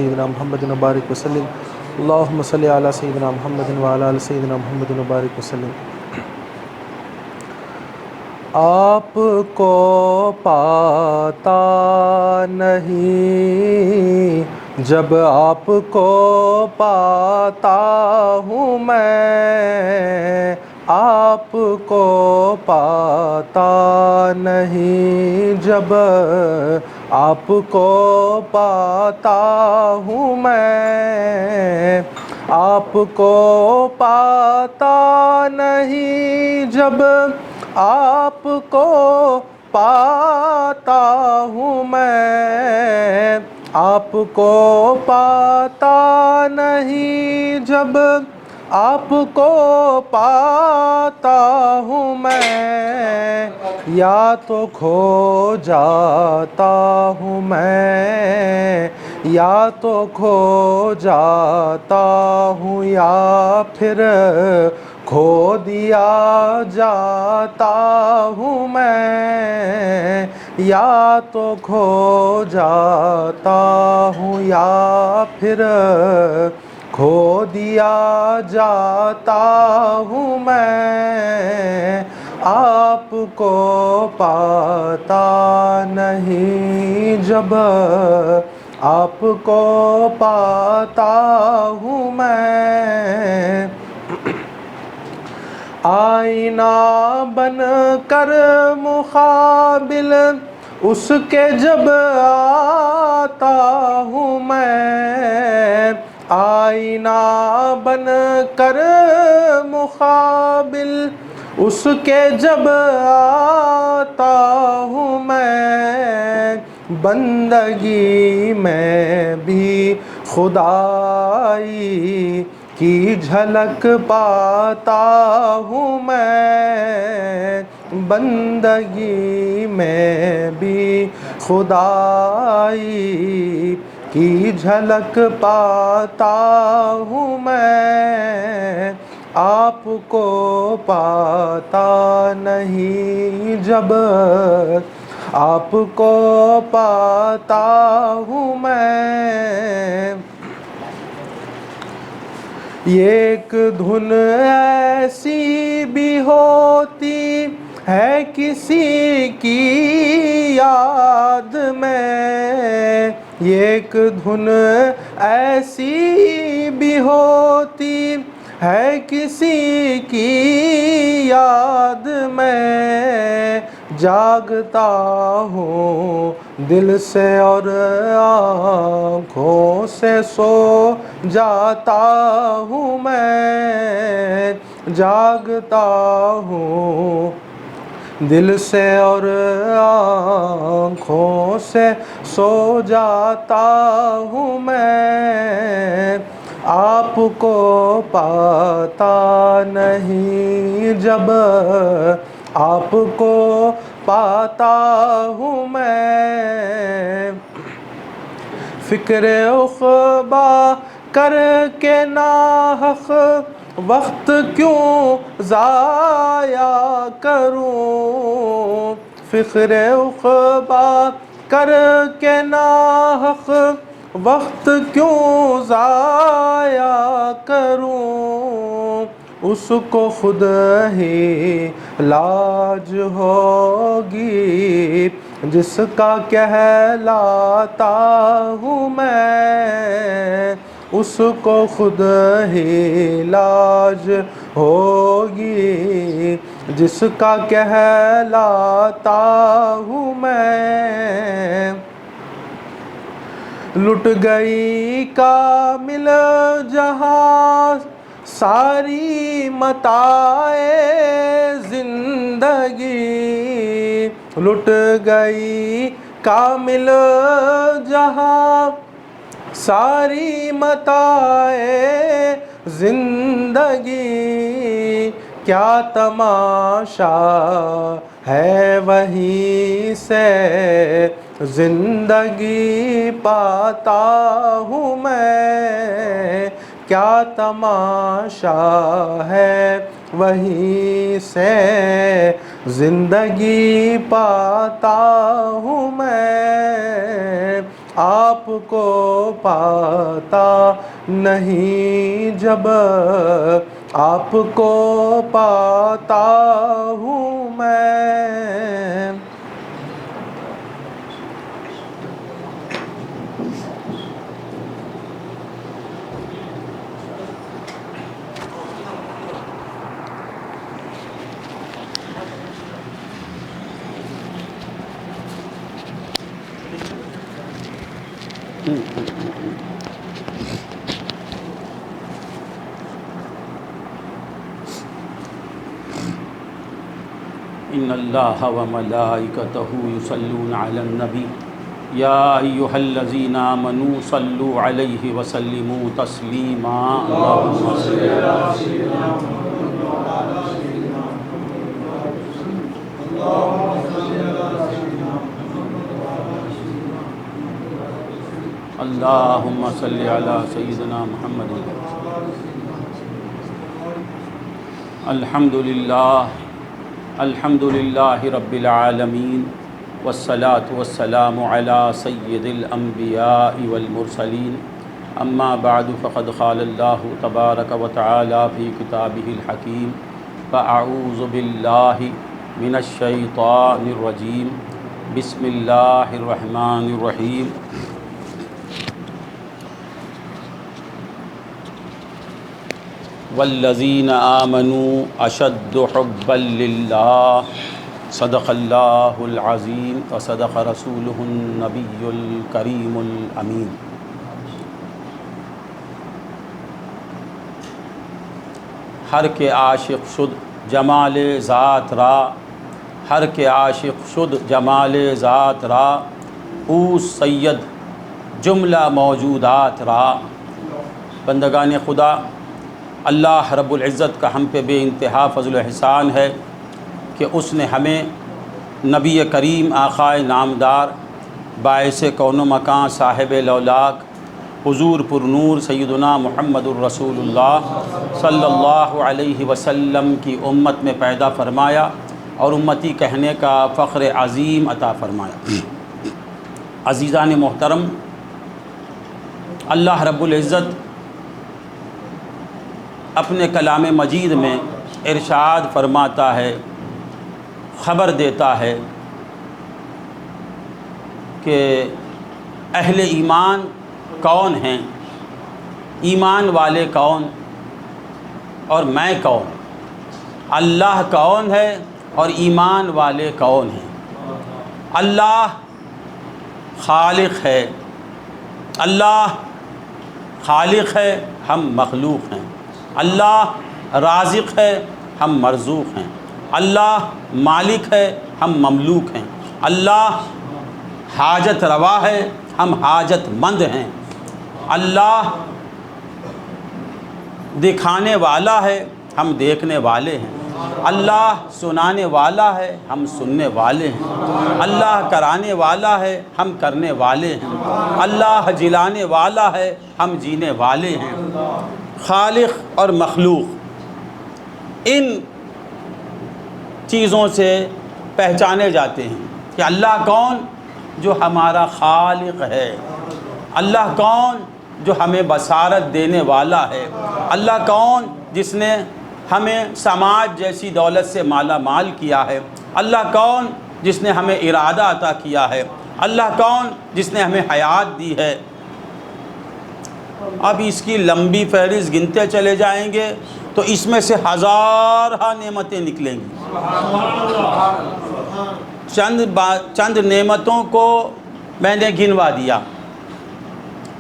سیدنا محمد وبارک وسلم اللہم صلی علی سیدنا محمد وعلی آل سیدنا محمد وبارک وسلم۔ آپ کو پاتا نہیں جب آپ کو پاتا ہوں میں، آپ کو پاتا نہیں جب آپ کو پاتا ہوں میں، آپ کو پاتا نہیں جب آپ کو پاتا ہوں میں، آپ کو پاتا نہیں جب آپ کو پاتا ہوں میں، یا تو کھو جاتا ہوں میں، یا تو کھو جاتا ہوں یا پھر کھو دیا جاتا ہوں میں، یا تو کھو جاتا ہوں یا پھر کھو دیا جاتا ہوں میں، آپ کو پاتا نہیں جب آپ کو پاتا ہوں میں۔ آئینہ بن کر مقابل اس کے جب آتا ہوں میں، آئینہ بن کر مقابل اس کے جب آتا ہوں میں، بندگی میں بھی خدائی کی جھلک پاتا ہوں میں، بندگی میں بھی خدائی کی جھلک پاتا ہوں میں، آپ کو پاتا نہیں جب آپ کو پاتا ہوں میں۔ ایک دھن ایسی بھی ہوتی ہے کسی کی یاد میں، ایک دھن ایسی بھی ہوتی ہے کسی کی یاد میں، جاگتا ہوں دل سے اور آنکھوں سے سو جاتا ہوں میں، جاگتا ہوں دل سے اور آنکھوں سے سو جاتا ہوں میں، آپ کو پاتا نہیں جب آپ کو پاتا ہوں میں۔ فکر عقبیٰ کر کے ناحق وقت کیوں ضائع کروں، فکر عقبیٰ کر کے ناحق وقت کیوں ضائع کروں، اس کو خود ہی لاج ہوگی جس کا کہلاتا ہوں میں، اس کو خود ہی لاج ہوگی جس کا کہلاتا ہوں میں۔ لٹ گئی کامل جہاں ساری متاع زندگی، لٹ گئی کامل جہاں ساری متاع زندگی، کیا تماشا ہے وہیں سے زندگی پاتا ہوں میں، کیا تماشا ہے وہیں سے زندگی پاتا ہوں میں، آپ کو پاتا نہیں جب آپ کو پاتا ہوں میں. ان اللہ وملائکتہ یصلون علی النبی یا ایہا الذین آمنوا صلوا علیہ وسلموا تسلیما. اللہم صل علی سیدنا اللہم صل علی سیدنا محمد. الحمد للہ رب العالمین والصلاة والسلام علی سید الانبیاء والمرسلین. اما بعد فقد قال اللہ تبارک و تعالی فی کتابہ الحکیم فاعوذ باللہ من الشیطان الرجیم. بسم اللہ الرحمن الرحیم. والذین آمنوا اشد حبا للہ. صدق اللہ العظیم وصدق رسولہ النبی الکریم الامین. ہر کے عاشق شد جمال ذات را، ہر کے عاشق شد جمال ذات را، او سید جملہ موجودات را. بندگان خدا، اللہ رب العزت کا ہم پہ بے انتہا فضل و احسان ہے کہ اس نے ہمیں نبی کریم آقائے نامدار باعث کون و مکان صاحب لولاک حضور پر نور سیدنا محمد الرسول اللہ صلی اللہ علیہ وسلم کی امت میں پیدا فرمایا اور امتی کہنے کا فخر عظیم عطا فرمایا. عزیزان محترم، اللہ رب العزت اپنے کلام مجید میں ارشاد فرماتا ہے، خبر دیتا ہے کہ اہل ایمان کون ہیں، ایمان والے کون اور میں کون، اللہ کون ہے اور ایمان والے کون ہیں. اللہ خالق ہے، اللہ خالق ہے، ہم مخلوق ہیں. اللہ رازق ہے، ہم مرزوق ہیں. اللہ مالک ہے، ہم مملوک ہیں. اللہ حاجت روا ہے، ہم حاجت مند ہیں. اللہ دکھانے والا ہے، ہم دیکھنے والے ہیں. اللہ سنانے والا ہے، ہم سننے والے ہیں. اللہ کرانے والا ہے، ہم کرنے والے ہیں. اللہ جلانے والا ہے، ہم جینے والے ہیں. خالق اور مخلوق ان چیزوں سے پہچانے جاتے ہیں کہ اللہ کون جو ہمارا خالق ہے، اللہ کون جو ہمیں بصارت دینے والا ہے، اللہ کون جس نے ہمیں سماج جیسی دولت سے مالا مال کیا ہے، اللہ کون جس نے ہمیں ارادہ عطا کیا ہے، اللہ کون جس نے ہمیں حیات دی ہے. اب اس کی لمبی فہرست گنتے چلے جائیں گے تو اس میں سے ہزارہ نعمتیں نکلیں گی. چند نعمتوں کو میں نے گنوا دیا،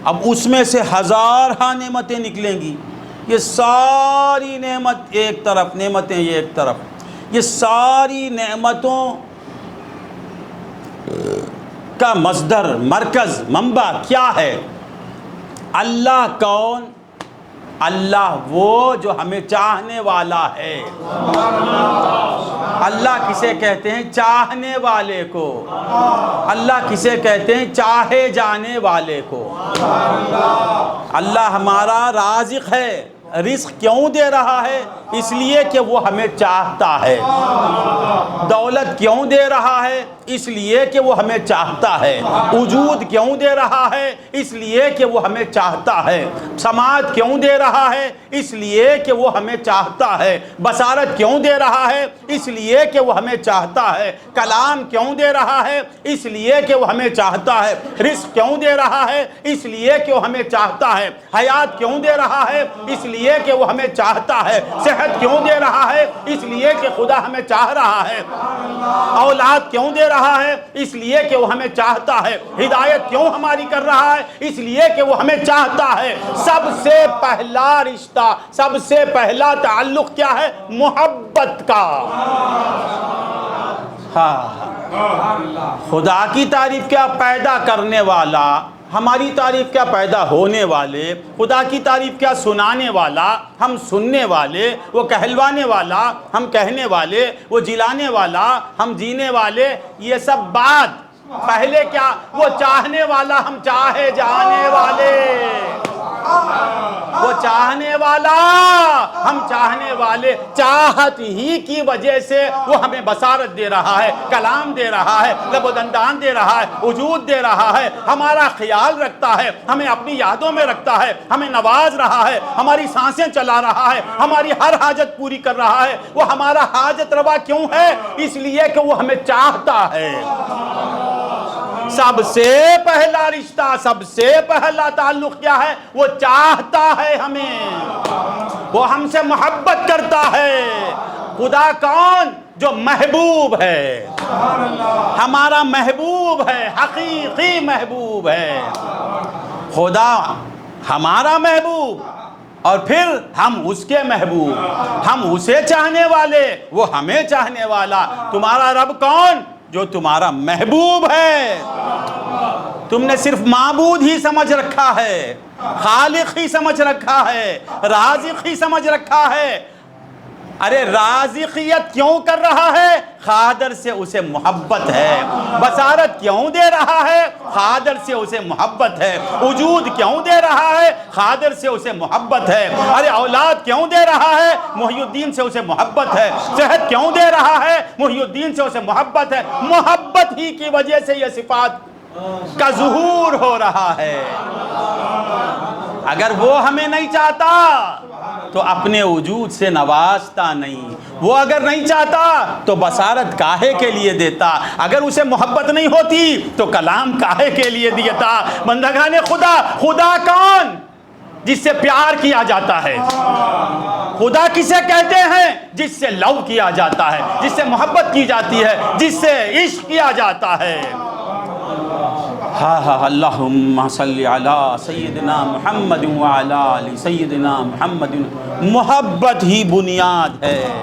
اب اس میں سے ہزارہ نعمتیں نکلیں گی. یہ ساری نعمت ایک طرف، نعمتیں یہ ایک طرف، یہ ساری نعمتوں کا مصدر، مرکز، منبع کیا ہے؟ اللہ کون؟ اللہ وہ جو ہمیں چاہنے والا ہے. اللہ کسے کہتے ہیں؟ چاہنے والے کو. اللہ کسے کہتے ہیں؟ چاہے جانے والے کو. اللہ ہمارا رازق ہے، رزق کیوں دے رہا ہے؟ اس لیے کہ وہ ہمیں چاہتا ہے۔ دولت کیوں دے رہا ہے؟ اس لیے کہ وہ ہمیں چاہتا ہے۔ وجود کیوں دے رہا ہے؟ اس لیے کہ وہ ہمیں چاہتا ہے۔ سماعت کیوں دے رہا ہے؟ اس لیے کہ وہ ہمیں چاہتا ہے۔ بصارت کیوں دے رہا ہے؟ اس لیے کہ وہ ہمیں چاہتا ہے۔ کلام کیوں دے رہا ہے؟ اس لیے کہ وہ ہمیں چاہتا ہے۔ رزق کیوں دے رہا ہے؟ اس لیے کہ وہ ہمیں چاہتا ہے۔ حیات کیوں دے رہا ہے؟ اس لیے کہ وہ ہمیں چاہتا ہے۔ صحت کیوں دے رہا ہے؟ اس لیے کہ خدا ہمیں چاہ رہا ہے۔ اولاد کیوں دے رہا ہے؟ اس لیے کہ وہ ہمیں چاہتا ہے۔ ہدایت کیوں ہماری کر رہا ہے؟ اس لیے کہ وہ ہمیں چاہتا ہے۔ سب سے پہلا رشتہ، سب سے پہلا تعلق کیا ہے؟ محبت کا۔ خدا کی تعریف کیا پیدا کرنے والا، ہماری تعریف کیا پیدا ہونے والے، خدا کی تعریف کیا سنانے والا، ہم سننے والے، وہ کہلوانے والا، ہم کہنے والے، وہ جلانے والا، ہم جینے والے، یہ سب بات پہلے کیا؟ وہ چاہنے والا، ہم چاہے جانے والے، وہ چاہنے والا، ہم چاہنے والے۔ چاہت ہی کی وجہ سے وہ ہمیں بصارت دے رہا ہے، کلام دے رہا ہے، لب و دندان دے رہا ہے، وجود دے رہا ہے، ہمارا خیال رکھتا ہے، ہمیں اپنی یادوں میں رکھتا ہے، ہمیں نواز رہا ہے، ہماری سانسیں چلا رہا ہے، ہماری ہر حاجت پوری کر رہا ہے۔ وہ ہمارا حاجت روا کیوں ہے؟ اس لیے کہ وہ ہمیں چاہتا ہے۔ سب سے پہلا رشتہ، سب سے پہلا تعلق کیا ہے؟ وہ چاہتا ہے ہمیں، وہ ہم سے محبت کرتا ہے۔ خدا کون؟ جو محبوب ہے، ہمارا محبوب ہے، حقیقی محبوب ہے۔ خدا ہمارا محبوب اور پھر ہم اس کے محبوب، ہم اسے چاہنے والے، وہ ہمیں چاہنے والا۔ تمہارا رب کون؟ جو تمہارا محبوب ہے۔ تم نے صرف معبود ہی سمجھ رکھا ہے، خالق ہی سمجھ رکھا ہے، رازق ہی سمجھ رکھا ہے۔ ارے رازقیت کیوں کر رہا ہے؟ قادر سے اسے محبت ہے۔ بصارت کیوں دے رہا ہے؟ قادر سے اسے محبت ہے۔ وجود کیوں دے رہا ہے؟ قادر سے اسے محبت ہے۔ ارے اولاد کیوں دے رہا ہے؟ محی الدین سے اسے محبت ہے۔ صحت کیوں دے رہا ہے؟ محی الدین سے اسے محبت ہے۔ محبت ہی کی وجہ سے یہ صفات کا ظہور ہو رہا ہے۔ اگر وہ ہمیں نہیں چاہتا تو اپنے وجود سے نوازتا نہیں۔ وہ اگر نہیں چاہتا تو بصارت کاہے کے لیے دیتا؟ اگر اسے محبت نہیں ہوتی تو کلام کاہے کے لیے دیتا؟ بندگان خدا، خدا کون؟ جس سے پیار کیا جاتا ہے۔ خدا کسے کہتے ہیں؟ جس سے لو کیا جاتا ہے، جس سے محبت کی جاتی ہے، جس سے عشق کیا جاتا ہے۔ اللہم صلی علی سیدنا محمد وعلی آل سیدنا محمد۔ محبت ہی بنیاد ہے۔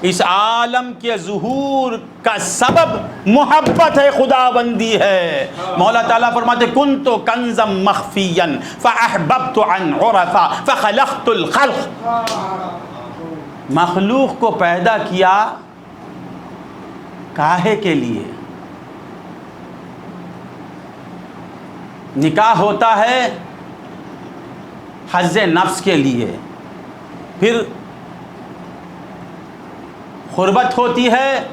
اس عالم کے ظہور کا سبب محبت ہے، خداوندی ہے۔ مولا تعالیٰ فرماتے کنت کنزا مخفیا فاحببت ان عرفا فخلقت الخلق۔ مخلوق کو پیدا کیا کاہے کے لیے؟ نکاح ہوتا ہے حظ نفس کے لیے، پھر قربت ہوتی ہے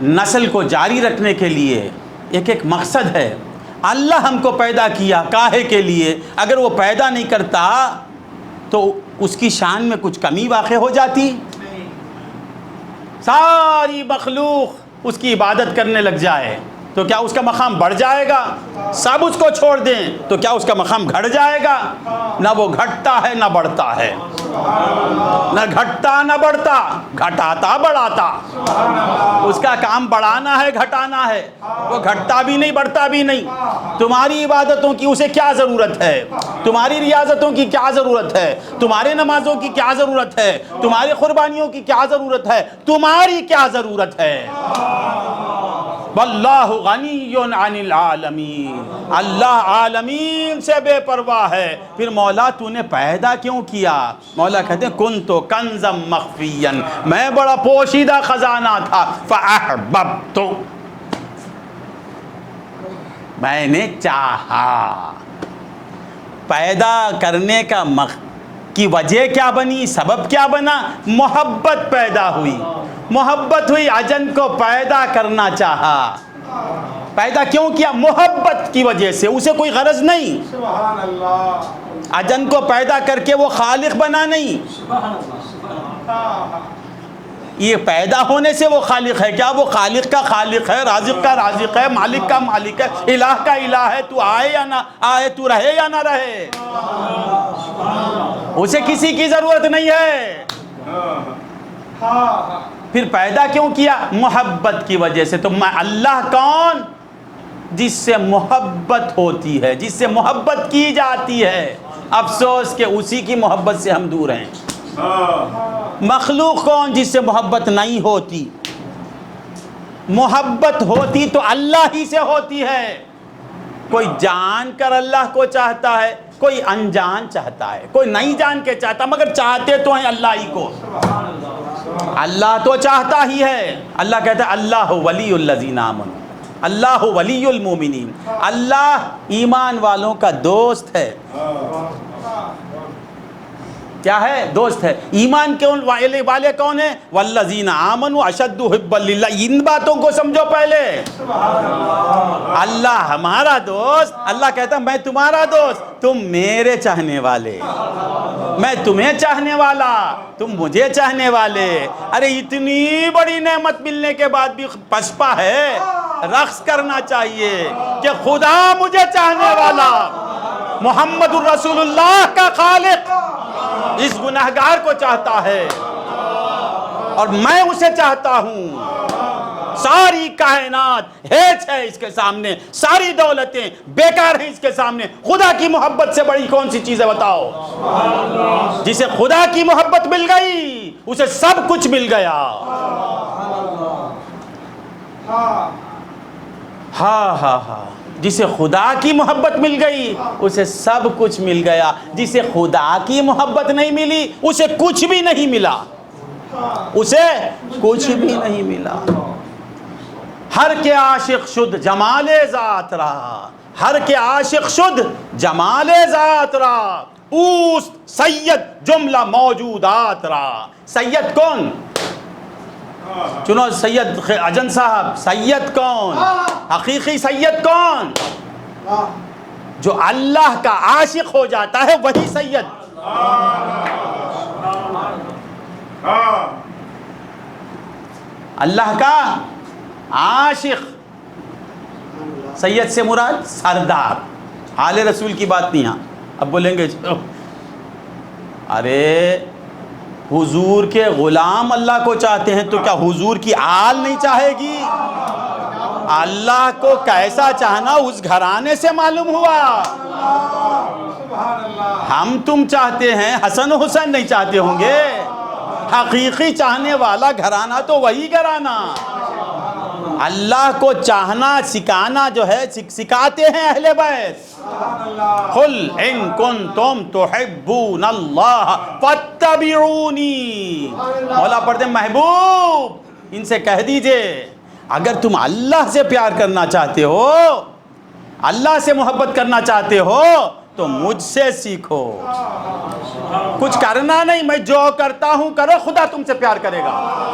نسل کو جاری رکھنے کے لیے۔ ایک ایک مقصد ہے۔ اللہ ہم کو پیدا کیا کاہے کے لیے؟ اگر وہ پیدا نہیں کرتا تو اس کی شان میں کچھ کمی واقع ہو جاتی؟ ساری مخلوق اس کی عبادت کرنے لگ جائے تو کیا اس کا مقام بڑھ جائے گا؟ سب اس کو چھوڑ دیں تو کیا اس کا مقام گھٹ جائے گا؟ نہ وہ گھٹتا ہے نہ بڑھتا ہے، نہ گھٹتا نہ بڑھتا، گھٹاتا بڑھاتا۔ اس کا کام بڑھانا ہے گھٹانا ہے، وہ گھٹتا بھی نہیں بڑھتا بھی نہیں۔ تمہاری عبادتوں کی اسے کیا ضرورت ہے؟ تمہاری ریاضتوں کی کیا ضرورت ہے؟ تمہارے نمازوں کی کیا ضرورت ہے؟ تمہاری قربانیوں کی کیا ضرورت ہے؟ تمہاری کیا ضرورت ہے؟ واللہ غنی عن العالمین۔ اللہ عالمین سے بے پرواہ ہے۔ پھر مولا تو نے پیدا کیوں کیا؟ مولا کہتے ہیں کنت کنزا مخفیا، میں بڑا پوشیدہ خزانہ تھا، فاحببت، میں نے چاہا۔ پیدا کرنے کی وجہ کیا بنی، سبب کیا بنا؟ محبت پیدا ہوئی، محبت ہوئی، اجن کو پیدا کرنا چاہا۔ پیدا کیوں کیا؟ محبت کی وجہ سے، اسے کوئی غرض نہیں۔ سبحان اللہ۔ اجن کو پیدا کر کے وہ خالق بنا نہیں، یہ پیدا ہونے سے وہ خالق ہے۔ کیا وہ خالق کا خالق ہے، رازق کا رازق ہے، مالک کا مالک ہے، الہ کا الہ ہے۔ تو آئے یا نہ آئے، تو رہے یا نہ رہے، اسے کسی کی ضرورت نہیں ہے۔ پھر پیدا کیوں کیا؟ محبت کی وجہ سے۔ تو اللہ کون؟ جس سے محبت ہوتی ہے، جس سے محبت کی جاتی ہے۔ افسوس کہ اسی کی محبت سے ہم دور ہیں۔ مخلوق کون؟ جس سے محبت نہیں ہوتی۔ محبت ہوتی تو اللہ ہی سے ہوتی ہے۔ کوئی جان کر اللہ کو چاہتا ہے، کوئی انجان چاہتا ہے، کوئی نہیں جان کے چاہتا، مگر چاہتے تو ہیں اللہ ہی کو۔ اللہ تو چاہتا ہی ہے۔ اللہ کہتا ہے اللہ ولی الذین آمنوا، اللہ ولی المومنین، اللہ ایمان والوں کا دوست ہے۔ کیا ہے؟ دوست ہے۔ ایمان کے والے کون ہیں؟ والذین آمنوا اشد حبا للہ۔ ان باتوں کو سمجھو پہلے۔ اللہ ہمارا دوست، اللہ کہتا ہے میں تمہارا دوست، تم میرے چاہنے والے، میں تمہیں چاہنے والا، تم مجھے چاہنے والے۔ ارے اتنی بڑی نعمت ملنے کے بعد بھی پسپا ہے، رقص کرنا چاہیے کہ خدا مجھے چاہنے والا، محمد الرسول اللہ کا خالق اس گناہگار کو چاہتا ہے اور میں اسے چاہتا ہوں۔ ساری کائنات ہیچ ہے اس کے سامنے، ساری دولتیں بیکار ہیں اس کے سامنے۔ خدا کی محبت سے بڑی کون سی چیز ہے بتاؤ؟ جسے خدا کی محبت مل گئی اسے سب کچھ مل گیا۔ ہاں ہاں ہاں، جسے خدا کی محبت مل گئی اسے سب کچھ مل گیا۔ جسے خدا کی محبت نہیں ملی اسے کچھ بھی نہیں ملا، اسے کچھ بھی نہیں ملا۔ ہر کے عاشق شد جمال ذات رہا، ہر کے عاشق شد جمال ذات رہا، اوست سید جملہ موجودات رہا۔ سید کون؟ چنو سید اجن صاحب، سید کون؟ حقیقی سید کون؟ جو اللہ کا عاشق ہو جاتا ہے وہی سید۔ اللہ کا عاشق، سید سے مراد سردار، حال رسول کی بات نہیں۔ اب بولیں گے ارے حضور کے غلام اللہ کو چاہتے ہیں تو کیا حضور کی آل نہیں چاہے گی؟ اللہ کو کیسا چاہنا اس گھرانے سے معلوم ہوا۔ ہم تم چاہتے ہیں، حسن و حسین نہیں چاہتے ہوں گے۔ حقیقی چاہنے والا گھرانہ تو وہی گھرانہ۔ اللہ کو چاہنا سکھانا جو ہے سکھاتے ہیں اہل بیت۔ قل ان کنتم تحبون اللہ فاتبعونی۔ مولا پڑھتے ہیں محبوب ان سے کہہ دیجئے اگر تم اللہ سے پیار کرنا چاہتے ہو، اللہ سے محبت کرنا چاہتے ہو تو مجھ سے سیکھو۔ کچھ کرنا نہیں، میں جو کرتا ہوں کرو، خدا تم سے پیار کرے گا۔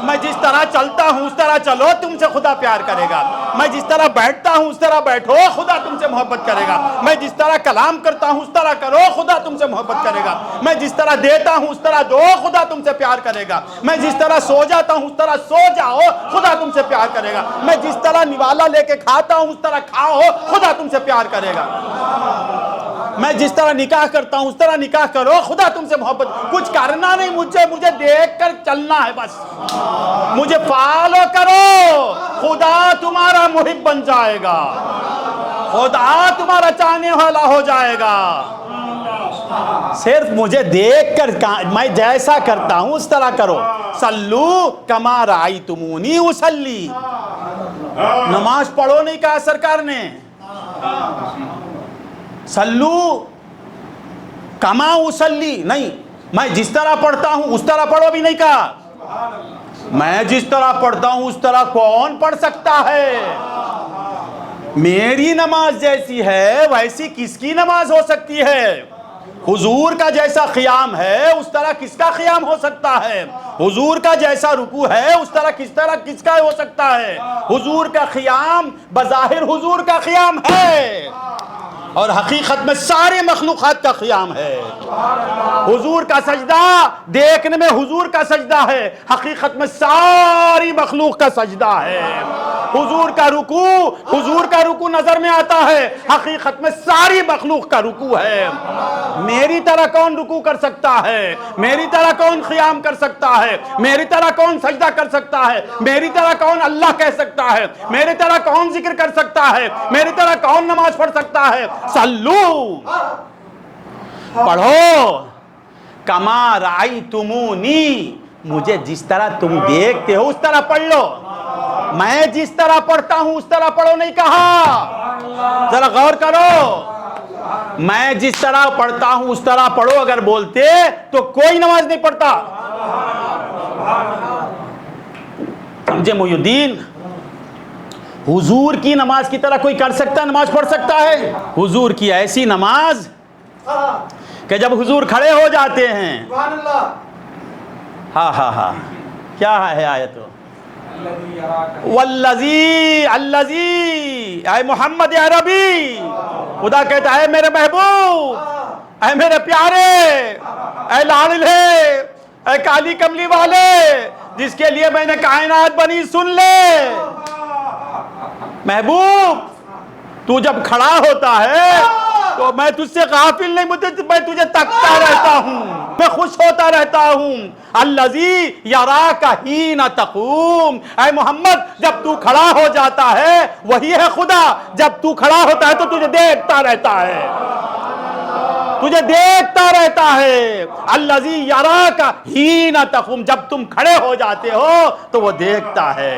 میں جس طرح چلتا ہوں اس طرح چلو، تم سے خدا پیار کرے گا۔ میں جس طرح بیٹھتا ہوں اس طرح بیٹھو، خدا تم سے محبت کرے گا۔ میں جس طرح کلام کرتا ہوں اس طرح کرو، خدا تم سے محبت کرے گا۔ میں جس طرح دیتا ہوں اس طرح دو، خدا تم سے پیار کرے گا۔ میں جس طرح سو جاتا ہوں اس طرح سو جاؤ، خدا تم سے پیار کرے گا۔ میں جس طرح نوالا لے کے کھاتا ہوں اس طرح کھاؤ، خدا تم سے پیار کرے گا۔ میں جس طرح نکاح کرتا ہوں اس طرح نکاح کرو، خدا تم سے محبت۔ کچھ کرنا نہیں، مجھے دیکھ کر چلنا ہے بس۔ مجھے فالو کرو، خدا تمہارا محب بن جائے گا، خدا تمہارا چاہنے والا ہو جائے گا۔ صرف مجھے دیکھ کر میں جیسا کرتا ہوں اس طرح کرو۔ صلو کما رأیتمونی اصلی۔ نماز پڑھو نہیں کہا سرکار نے، صلو کما اصلی نہیں، میں جس طرح پڑھتا ہوں اس طرح پڑھو بھی نہیں کہا۔ میں جس طرح پڑھتا ہوں اس طرح کون پڑھ سکتا ہے؟ میری نماز جیسی ہے ویسی کس کی نماز ہو سکتی ہے؟ حضور کا جیسا قیام ہے اس طرح کس کا قیام ہو سکتا ہے؟ حضور کا جیسا رکوع ہے اس طرح کس کا ہو سکتا ہے؟ حضور کا قیام بظاہر حضور کا قیام ہے اور حقیقت میں سارے مخلوقات کا قیام ہے۔ حضور کا سجدہ دیکھنے میں حضور کا سجدہ ہے، حقیقت میں ساری مخلوق کا سجدہ ہے۔ حضور کا رکوع نظر میں آتا ہے، حقیقت میں ساری مخلوق کا رکوع ہے۔ میری طرح کون رکوع کر سکتا ہے؟ میری طرح کون قیام کر سکتا ہے؟ میری طرح کون سجدہ کر سکتا ہے؟ میری طرح کون اللہ کہہ سکتا ہے؟ میری طرح کون ذکر کر سکتا ہے؟ میری طرح کون نماز پڑھ سکتا ہے؟ صلو، پڑھو، کما رأیتمونی، مجھے جس طرح تم دیکھتے ہو اس طرح پڑھ لو۔ میں جس طرح پڑھتا ہوں اس طرح پڑھو نہیں کہا، ذرا غور کرو۔ میں جس طرح پڑھتا ہوں اس طرح پڑھو اگر بولتے تو کوئی نماز نہیں پڑھتا۔ سمجھے محی الدین؟ حضور کی نماز کی طرح کوئی کر سکتا ہے، نماز پڑھ سکتا ہے؟ حضور کی ایسی نماز کہ جب حضور کھڑے ہو جاتے ہیں، ہاں کیا ہے آیت؟ والذی اے محمد عربی، خدا کہتا ہے میرے محبوب، اے میرے پیارے، اے لاڈلے، اے کالی کملی والے جس کے لیے میں نے کائنات بنی، سن لے محبوب، تو جب کھڑا ہوتا ہے تو میں تجھ سے غافل نہیں، میں تجھے تکتا رہتا ہوں، میں خوش ہوتا رہتا ہوں۔ الذی یراک حین تقوم، اے محمد جب تو کھڑا ہو جاتا ہے وہی ہے خدا، جب تو کھڑا ہوتا ہے تو تجھے دیکھتا رہتا ہے، تجھے دیکھتا رہتا ہے۔ الذی یراک حین تقوم، جب تم کھڑے ہو جاتے ہو تو وہ دیکھتا ہے۔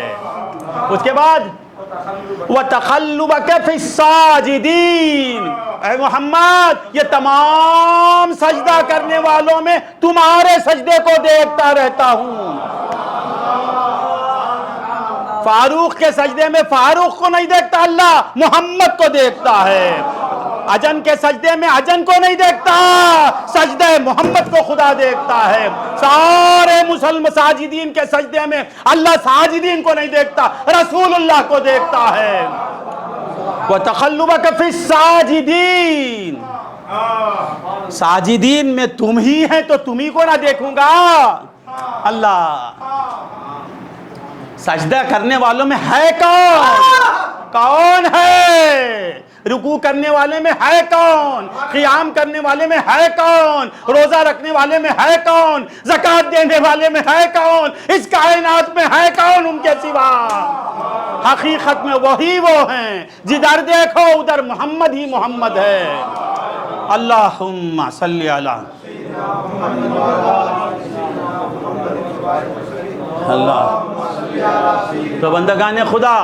اس کے بعد وَتَقَلُّبَكَ فِي السَّاجِدِينَ، اے محمد یہ تمام سجدہ کرنے والوں میں تمہارے سجدے کو دیکھتا رہتا ہوں۔ فاروق کے سجدے میں فاروق کو نہیں دیکھتا اللہ، محمد کو دیکھتا ہے۔ اجن کے سجدے میں اجن کو نہیں دیکھتا، سجدہ محمد کو خدا دیکھتا ہے۔ سارے ساجدین کے سجدے میں اللہ ساجدین کو نہیں دیکھتا، رسول اللہ کو دیکھتا ہے۔ وَتَقَلُّبَكَ فِي السَّاجِدِينَ، ساجدین میں تم ہی ہیں تو تم ہی کو نہ دیکھوں گا اللہ۔ سجدہ کرنے والوں میں ہے کون ہے؟ رکوع کرنے والے میں ہے کون؟ قیام کرنے والے میں ہے کون؟ روزہ رکھنے والے میں ہے کون؟ زکوٰۃ دینے والے میں ہے کون؟ اس کائنات میں ہے کون ان کے سوا؟ حقیقت میں وہی وہ ہیں، جدھر دیکھو ادھر محمد ہی محمد ہے۔ اللہم صلی علی اللہ۔ تو بندگان خدا،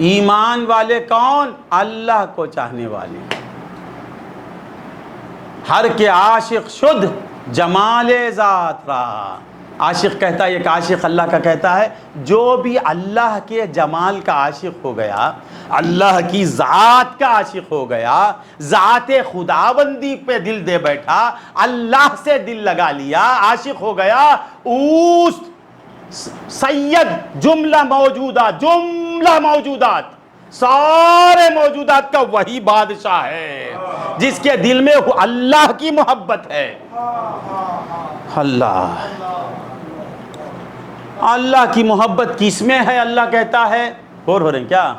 ایمان والے کون؟ اللہ کو چاہنے والے۔ ہر کے عاشق شد جمال ذات را، عاشق کہتا ہے، ایک عاشق اللہ کا کہتا ہے جو بھی اللہ کے جمال کا عاشق ہو گیا، اللہ کی ذات کا عاشق ہو گیا، ذات خداوندی پہ دل دے بیٹھا، اللہ سے دل لگا لیا، عاشق ہو گیا، اس سید جملہ موجودات سارے موجودات کا وہی بادشاہ ہے جس کے دل میں اللہ کی محبت ہے۔ اللہ کی محبت کس میں ہے؟ اللہ کہتا ہے، ہو رہے ہیں کیا؟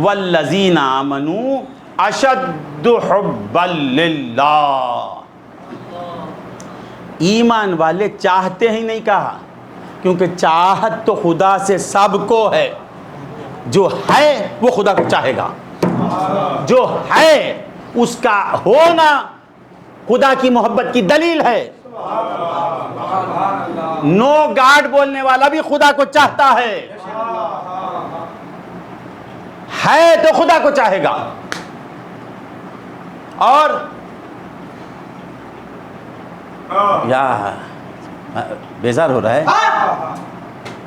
والذین آمنوا اشد حبا للہ، ایمان والے چاہتے ہی نہیں کہا، کیونکہ چاہت تو خدا سے سب کو ہے، جو ہے وہ خدا کو چاہے گا، جو ہے اس کا ہونا خدا کی محبت کی دلیل ہے۔ نو گاڈ بولنے والا بھی خدا کو چاہتا ہے تو خدا کو چاہے گا۔ اور یا بیزار ہو رہا ہے،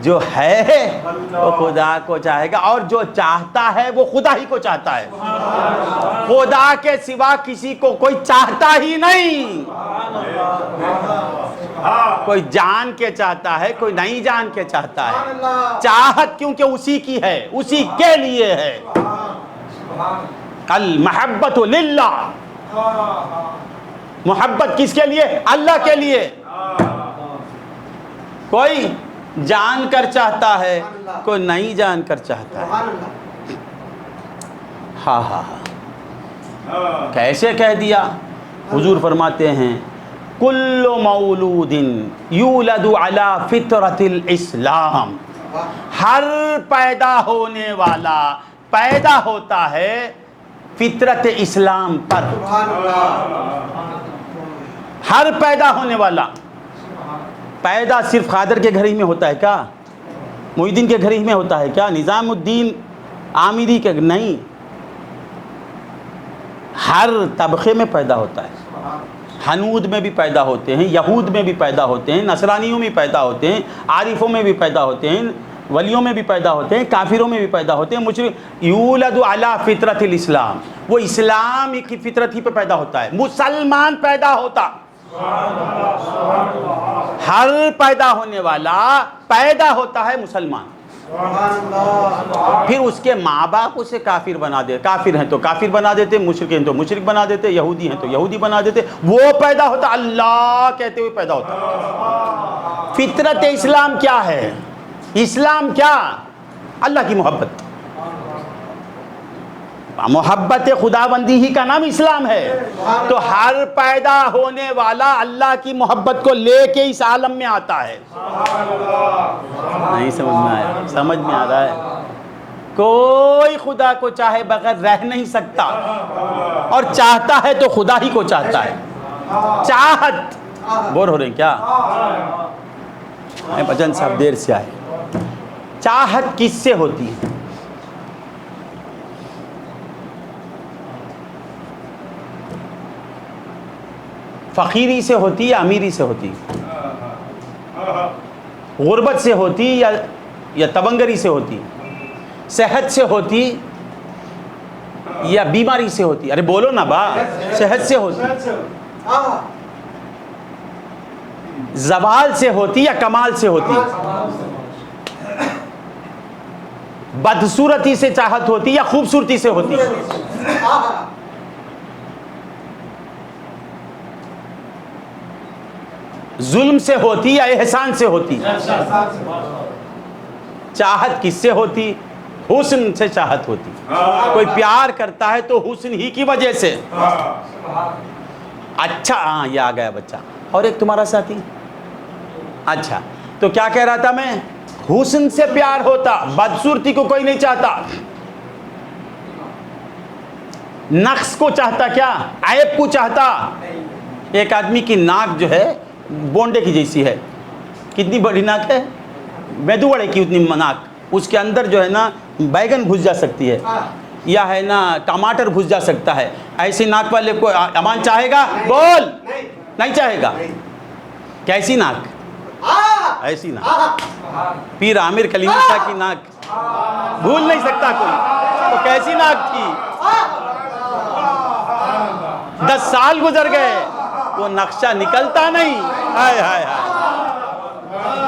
جو ہے وہ خدا کو چاہے گا، اور جو چاہتا ہے وہ خدا ہی کو چاہتا ہے، خدا کے سوا کسی کو کوئی چاہتا ہی نہیں۔ کوئی جان کے چاہتا ہے، کوئی نہیں جان کے چاہتا ہے، چاہت کیونکہ اسی کی ہے، اسی کے لیے ہے۔ المحبت للہ، محبت کس کے لیے؟ اللہ کے لیے۔ کوئی جان کر چاہتا ہے، کوئی نہیں جان کر چاہتا ہے۔ ہاں ہاں ہاں، کیسے کہہ دیا؟ حضور فرماتے ہیں کل مولود یولد علی فطرت الاسلام، ہر پیدا ہونے والا پیدا ہوتا ہے فطرت اسلام پر۔ ہر پیدا ہونے والا پیدا صرف قادر کے گھر ہی میں ہوتا ہے کیا؟ محی الدین کے گھر ہی میں ہوتا ہے کیا؟ نظام الدین عامری کے نہیں، ہر طبقے میں پیدا ہوتا ہے۔ حنود میں بھی پیدا ہوتے ہیں، یہود میں بھی پیدا ہوتے ہیں، نصرانیوں میں بھی پیدا ہوتے ہیں، عارفوں میں بھی پیدا ہوتے ہیں، ولیوں میں بھی پیدا ہوتے ہیں، کافروں میں بھی پیدا ہوتے ہیں، مشرک۔ یولد علی فطرت الاسلام، وہ اسلام کی فطرت ہی پہ پیدا ہوتا ہے۔ مسلمان پیدا ہوتا، ہر پیدا ہونے والا پیدا ہوتا ہے مسلمان، پھر اس کے ماں باپ اسے کافر بنا دے، کافر ہیں تو کافر بنا دیتے، مشرک ہیں تو مشرک بنا دیتے، یہودی ہیں تو یہودی بنا دیتے، وہ پیدا ہوتا اللہ کہتے ہوئے پیدا ہوتا۔ فطرت اسلام کیا ہے؟ اسلام کیا؟ اللہ کی محبت، محبت خدا بندی ہی کا نام اسلام ہے۔ تو ہر پیدا ہونے والا اللہ کی محبت کو لے کے اس عالم میں آتا ہے۔ نہیں سمجھ میں آیا؟ سمجھ میں آ رہا ہے؟ کوئی خدا کو چاہے بغیر رہ نہیں سکتا، اور چاہتا ہے تو خدا ہی کو چاہتا ہے۔ چاہت، بور ہو رہے ہیں کیا؟ بچن صاحب دیر سے آئے۔ چاہت کس سے ہوتی ہے؟ فقیری سے ہوتی یا امیری سے ہوتی؟ غربت سے ہوتی یا تبنگری سے ہوتی؟ صحت سے ہوتی یا بیماری سے ہوتی؟ ارے بولو نا با، صحت سے ہوتی، زوال سے ہوتی یا کمال سے ہوتی؟ بدصورتی سے چاہت ہوتی یا خوبصورتی سے ہوتی؟ ظلم سے ہوتی یا احسان سے ہوتی؟ چاہت کس سے ہوتی؟ حسن سے چاہت ہوتی۔ کوئی پیار کرتا ہے تو حسن ہی کی وجہ سے۔ اچھا ہاں، یہ آ گیا بچہ، اور ایک تمہارا ساتھی۔ اچھا تو کیا کہہ رہا تھا میں؟ حسن سے پیار ہوتا، بدصورتی کو کوئی نہیں چاہتا۔ نقص کو چاہتا، کیا عیب کو چاہتا؟ ایک آدمی کی ناک جو ہے بونڈے کی جیسی ہے، کتنی بڑی ناک ہے، میدو وڑے کی اتنی ناک، اس کے اندر جو ہے نا بیگن گھس جا سکتی ہے، یا ہے نا ٹماٹر گھس جا سکتا ہے۔ ایسی ناک والے کو امان چاہے گا؟ بول، نہیں چاہے گا۔ کیسی ناک؟ ایسی ناک، پیر عامر کلیمی شاہ کی ناک بھول نہیں سکتا کوئی، وہ کیسی ناک تھی؟ 10 سال گزر گئے، وہ نقشہ نکلتا نہیں۔ ہائے ہائے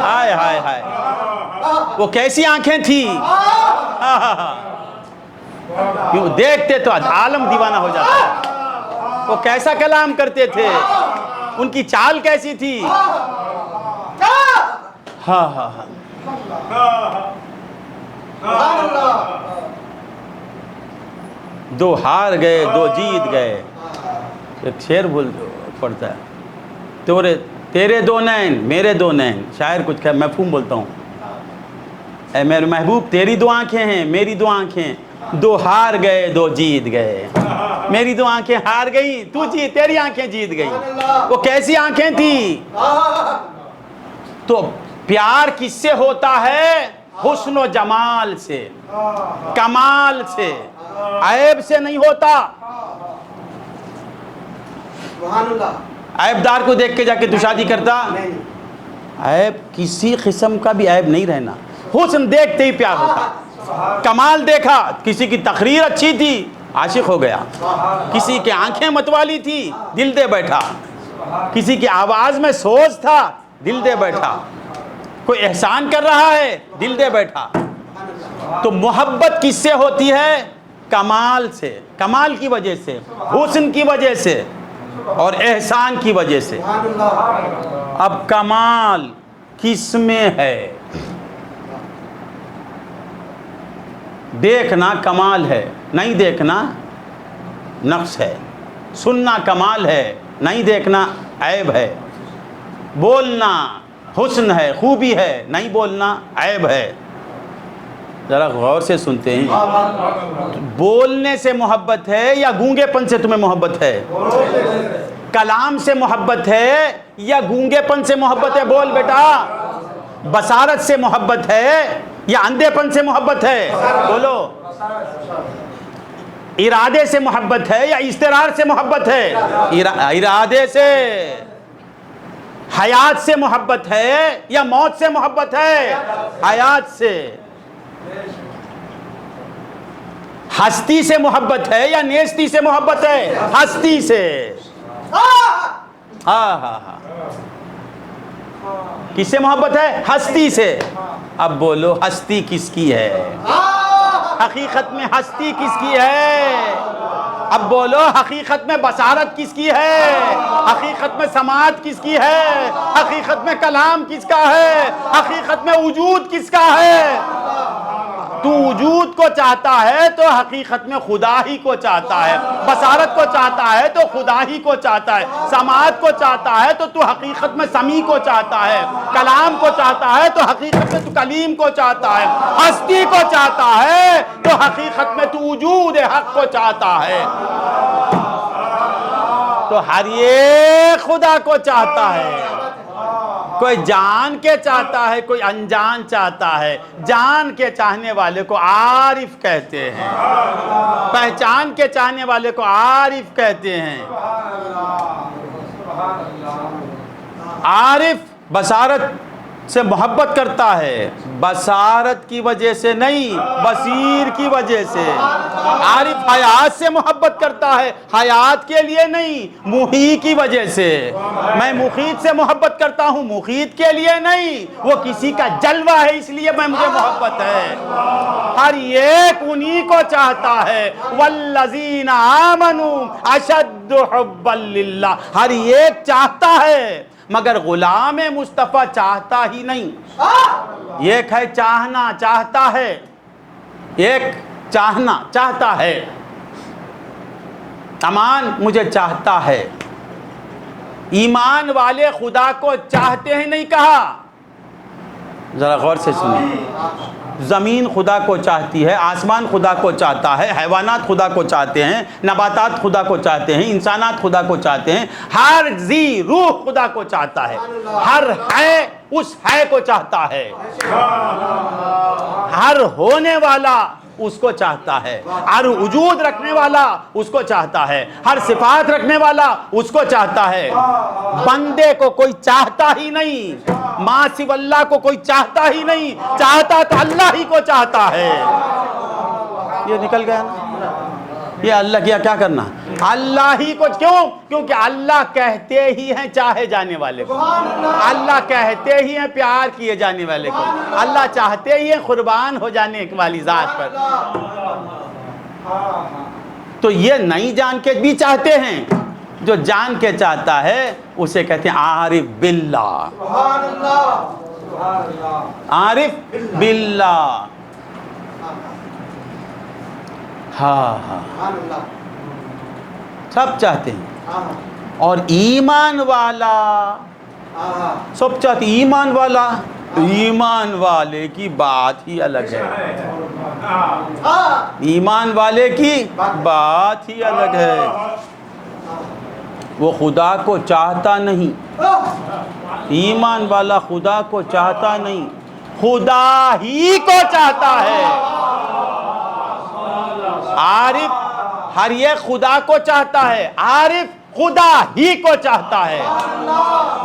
ہائے ہائے ہائے، وہ کیسی آنکھیں تھی؟ کیوں دیکھتے تو عالم دیوانہ ہو جاتا۔ وہ کیسا کلام کرتے تھے، ان کی چال کیسی تھی؟ ہاں ہاں ہاں، دو ہار گئے دو جیت گئے۔ ایک شعر بھول پڑتا ہے، تیرے دو نین میرے دو نین، شاعر کچھ کہ مفہوم بولتا ہوں، اے میرے محبوب تیری دو آنکھیں ہیں میری دو آنکھیں، دو ہار گئے دو جیت گئے۔ میری دو آنکھیں ہار گئی، تو جیت، تیری آنکھیں جیت گئی۔ وہ کیسی آنکھیں تھی؟ تو پیار کس سے ہوتا ہے؟ حسن و جمال سے، کمال سے، عیب سے نہیں ہوتا۔ عیب دار کو دیکھ کے جا کے تو شادی کرتا؟ عیب کسی قسم کا بھی عیب نہیں رہنا. حسن دیکھتے ہی پیار ہوتا, کمال دیکھا, کسی کی تقریر اچھی تھی عاشق ہو گیا, کسی کی آنکھیں متوالی تھی دل دے بیٹھا, کسی کی آواز میں سوز تھا دل دے بیٹھا, کوئی احسان کر رہا ہے دل دے بیٹھا. تو محبت کس سے ہوتی ہے؟ کمال سے, کمال کی وجہ سے, حسن کی وجہ سے اور احسان کی وجہ سے. اب کمال کس میں ہے؟ دیکھنا کمال ہے, نہیں دیکھنا نقص ہے. سننا کمال ہے, نہیں دیکھنا عیب ہے. بولنا حسن ہے, خوبی ہے, نہیں بولنا عیب ہے. ذرا غور سے سنتے ہیں, بولنے سے محبت ہے یا گونگے پن سے تمہیں محبت ہے؟ کلام سے محبت ہے یا گونگے پن سے محبت ہے؟ بول بیٹا. بصارت سے محبت ہے یا اندھے پن سے محبت ہے؟ بولو. ارادے سے محبت ہے یا اضطرار سے محبت ہے؟ ارادے سے. حیات سے محبت ہے یا موت سے محبت ہے؟ حیات سے. ہستی سے محبت ہے یا نیستی سے محبت ہے؟ ہستی سے. ہاں ہاں ہاں. کس سے محبت ہے؟ ہستی سے. اب بولو ہستی کس کی ہے؟ حقیقت میں ہستی کس کی ہے؟ اب بولو حقیقت میں بصارت کس کی ہے؟ حقیقت میں سماعت کس کی ہے؟ حقیقت میں کلام کس کا ہے؟ حقیقت میں وجود کس کا ہے؟ تو وجود کو چاہتا ہے تو حقیقت میں خدا ہی کو چاہتا ہے. بصارت کو چاہتا ہے تو خدا ہی کو چاہتا ہے. سماعت کو چاہتا ہے تو حقیقت میں سمیع کو چاہتا ہے. کلام کو چاہتا ہے تو حقیقت میں تو کلیم کو چاہتا ہے. ہستی کو چاہتا ہے تو حقیقت میں تو وجود حق کو چاہتا ہے. تو ہر ایک خدا کو چاہتا ہے. کوئی جان کے چاہتا ہے, کوئی انجان چاہتا ہے. جان کے چاہنے والے کو عارف کہتے ہیں, پہچان کے چاہنے والے کو عارف کہتے ہیں. عارف بصارت سے محبت کرتا ہے, بصارت کی وجہ سے نہیں, بصیر کی وجہ سے. عارف حیات سے محبت کرتا ہے, حیات کے لیے نہیں, محیط کی وجہ سے. میں محیط سے محبت کرتا ہوں, محیط کے لیے نہیں, وہ کسی کا جلوہ ہے اس لیے مجھے محبت ہے. ہر ایک انہی کو چاہتا ہے. والذین آمنوا اشد حبا للہ. ہر ایک چاہتا ہے مگر غلام مصطفیٰ چاہتا ہی نہیں. ایک ہے چاہنا چاہتا ہے, ایک چاہنا چاہتا ہے. امان مجھے چاہتا ہے. ایمان والے خدا کو چاہتے ہیں نہیں کہا. ذرا غور سے سنیں. زمین خدا کو چاہتی ہے, آسمان خدا کو چاہتا ہے, حیوانات خدا کو چاہتے ہیں, نباتات خدا کو چاہتے ہیں, انسانات خدا کو چاہتے ہیں, ہر ذی روح خدا کو چاہتا ہے. ہر ہے اس ہے کو چاہتا ہے. ہر ہونے والا اس کو چاہتا ہے. ہر وجود رکھنے والا اس کو چاہتا ہے. ہر صفات رکھنے والا اس کو چاہتا ہے. بندے کو کوئی چاہتا ہی نہیں, ماں سو اللہ کو کوئی چاہتا ہی نہیں. چاہتا تو اللہ ہی کو چاہتا ہے. یہ نکل گیا نا, یہ اللہ کیا کرنا, اللہ ہی کو. کیوں؟ کیونکہ اللہ کہتے ہی ہیں چاہے جانے والے کو, اللہ کہتے ہی ہیں پیار کیے جانے والے کو, اللہ چاہتے ہی ہیں قربان ہو جانے والی ذات پر. تو یہ نہیں جان کے بھی چاہتے ہیں. جو جان کے چاہتا ہے اسے کہتے ہیں عارف باللہ. عارف باللہ. ہاں ہاں سب چاہتے ہیں. اور ایمان والا سب چاہتے. ایمان والا, ایمان والے کی بات ہی الگ ہے. ایمان والے کی بات ہی الگ ہے. وہ خدا کو چاہتا نہیں. ایمان والا خدا کو چاہتا نہیں, خدا ہی کو چاہتا ہے. عارف ہر ایک خدا کو چاہتا ہے. عارف خدا ہی کو چاہتا ہے.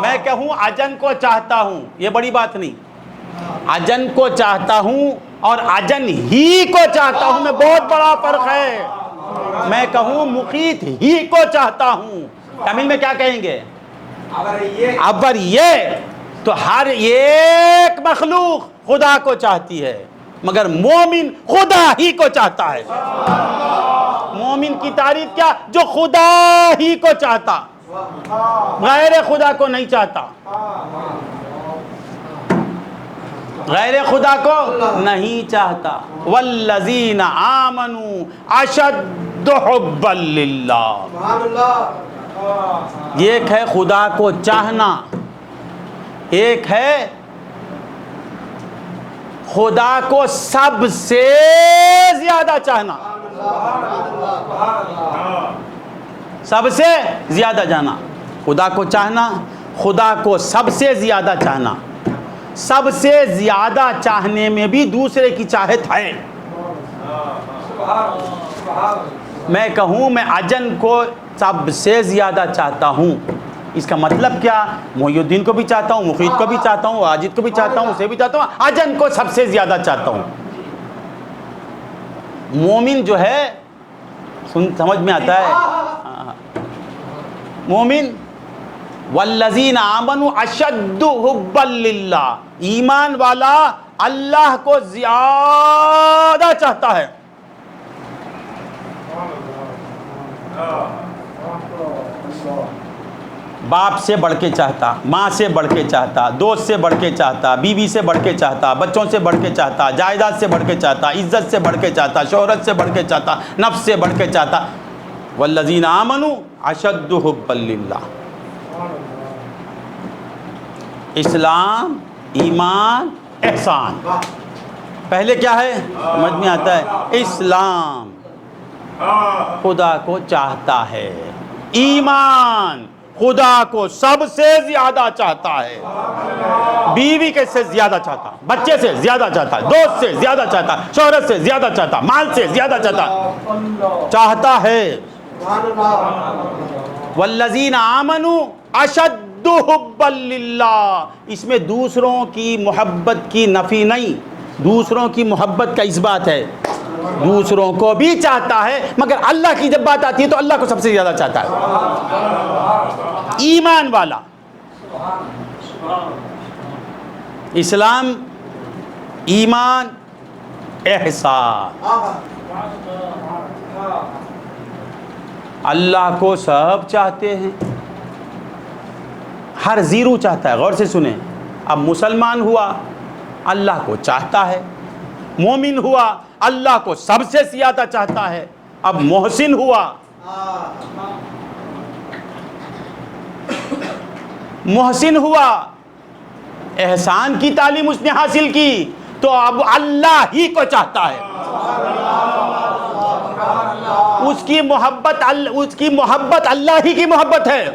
میں کہوں اجن کو چاہتا ہوں، یہ بڑی بات نہیں. اجن کو چاہتا ہوں اور اجن ہی کو چاہتا ہوں میں بہت بڑا فرق ہے. میں کہوں مقیت ہی کو چاہتا ہوں، تمل میں کیا کہیں گے؟ ابر یہ تو ہر ایک مخلوق خدا کو چاہتی ہے، مگر مومن خدا ہی کو چاہتا ہے. مومن کی تعریف کیا؟ جو خدا ہی کو چاہتا، غیر خدا کو نہیں چاہتا. غیر خدا کو نہیں چاہتا. والذین آمنوا اشد حبا للہ. ایک ہے خدا کو چاہنا، ایک ہے خدا کو سب سے زیادہ چاہنا. سب سے زیادہ جانا، خدا کو چاہنا، خدا کو سب سے زیادہ چاہنا. سب سے زیادہ چاہنے میں بھی دوسرے کی چاہت ہے. میں کہوں میں اجن کو سب سے زیادہ چاہتا ہوں، اس کا مطلب کیا؟ محی الدین کو بھی چاہتا ہوں، مفید کو بھی چاہتا ہوں، واجد کو بھی چاہتا ہوں، اسے بھی چاہتا ہوں، اجن کو سب سے زیادہ چاہتا ہوں. مومن جو ہے سمجھ میں آتا ہے، مومن والذین آمنوا اشد حبا للہ، ایمان والا اللہ کو زیادہ چاہتا ہے. باپ سے بڑھ کے چاہتا، ماں سے بڑھ کے چاہتا، دوست سے بڑھ کے چاہتا، بیوی سے بڑھ کے چاہتا، بچوں سے بڑھ کے چاہتا، جائیداد سے بڑھ کے چاہتا، عزت سے بڑھ کے چاہتا، شہرت سے بڑھ کے چاہتا، نفس سے بڑھ کے چاہتا. والذین آمنوا اشد حبا للہ. اسلام، ایمان، احسان. پہلے کیا ہے؟ سمجھ میں آتا ہے. اسلام خدا کو چاہتا ہے، ایمان خدا کو سب سے زیادہ چاہتا ہے، بیوی کے سے زیادہ چاہتا، بچے سے زیادہ چاہتا، دوست سے زیادہ چاہتا، شہرت سے زیادہ چاہتا، مال سے زیادہ چاہتا ہے. والذین آمنوا اشد حبا للہ. اس میں دوسروں کی محبت کی نفی نہیں، دوسروں کی محبت کا اس بات ہے. دوسروں کو بھی چاہتا ہے، مگر اللہ کی جب بات آتی ہے تو اللہ کو سب سے زیادہ چاہتا ہے. ایمان والا. اسلام، ایمان، احسان. اللہ کو سب چاہتے ہیں، ہر زیرو چاہتا ہے. غور سے سنیں. اب مسلمان ہوا اللہ کو چاہتا ہے، مومن ہوا اللہ کو سب سے زیادہ چاہتا ہے. اب محسن ہوا، محسن ہوا، احسان کی تعلیم اس نے حاصل کی تو اب اللہ ہی کو چاہتا ہے. اس کی محبت اللہ ہی کی محبت ہے.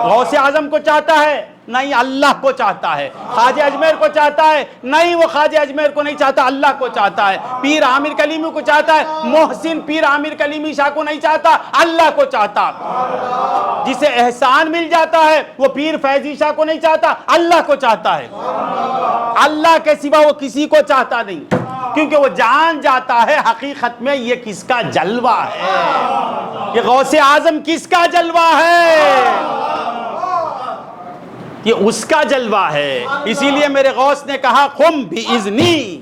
غوث اعظم کو چاہتا ہے؟ نہیں، اللہ کو چاہتا ہے. خواجہ اجمیر کو چاہتا ہے؟ نہیں، وہ خواجہ اجمیر کو نہیں چاہتا، اللہ کو چاہتا ہے. پیر عامر کلیمی کو چاہتا ہے؟ محسن پیر عامر کلیمی شاہ کو نہیں چاہتا، اللہ کو چاہتا. جسے احسان مل جاتا ہے وہ پیر فیضی شاہ کو نہیں چاہتا، اللہ کو چاہتا ہے. اللہ کے سوا وہ کسی کو چاہتا نہیں، کیونکہ وہ جان جاتا ہے حقیقت میں یہ کس کا جلوہ ہے، یہ غوث اعظم کس کا جلوہ ہے، یہ اس کا جلوہ ہے. اسی لیے میرے غوث نے کہا قم بِإِذْنِی،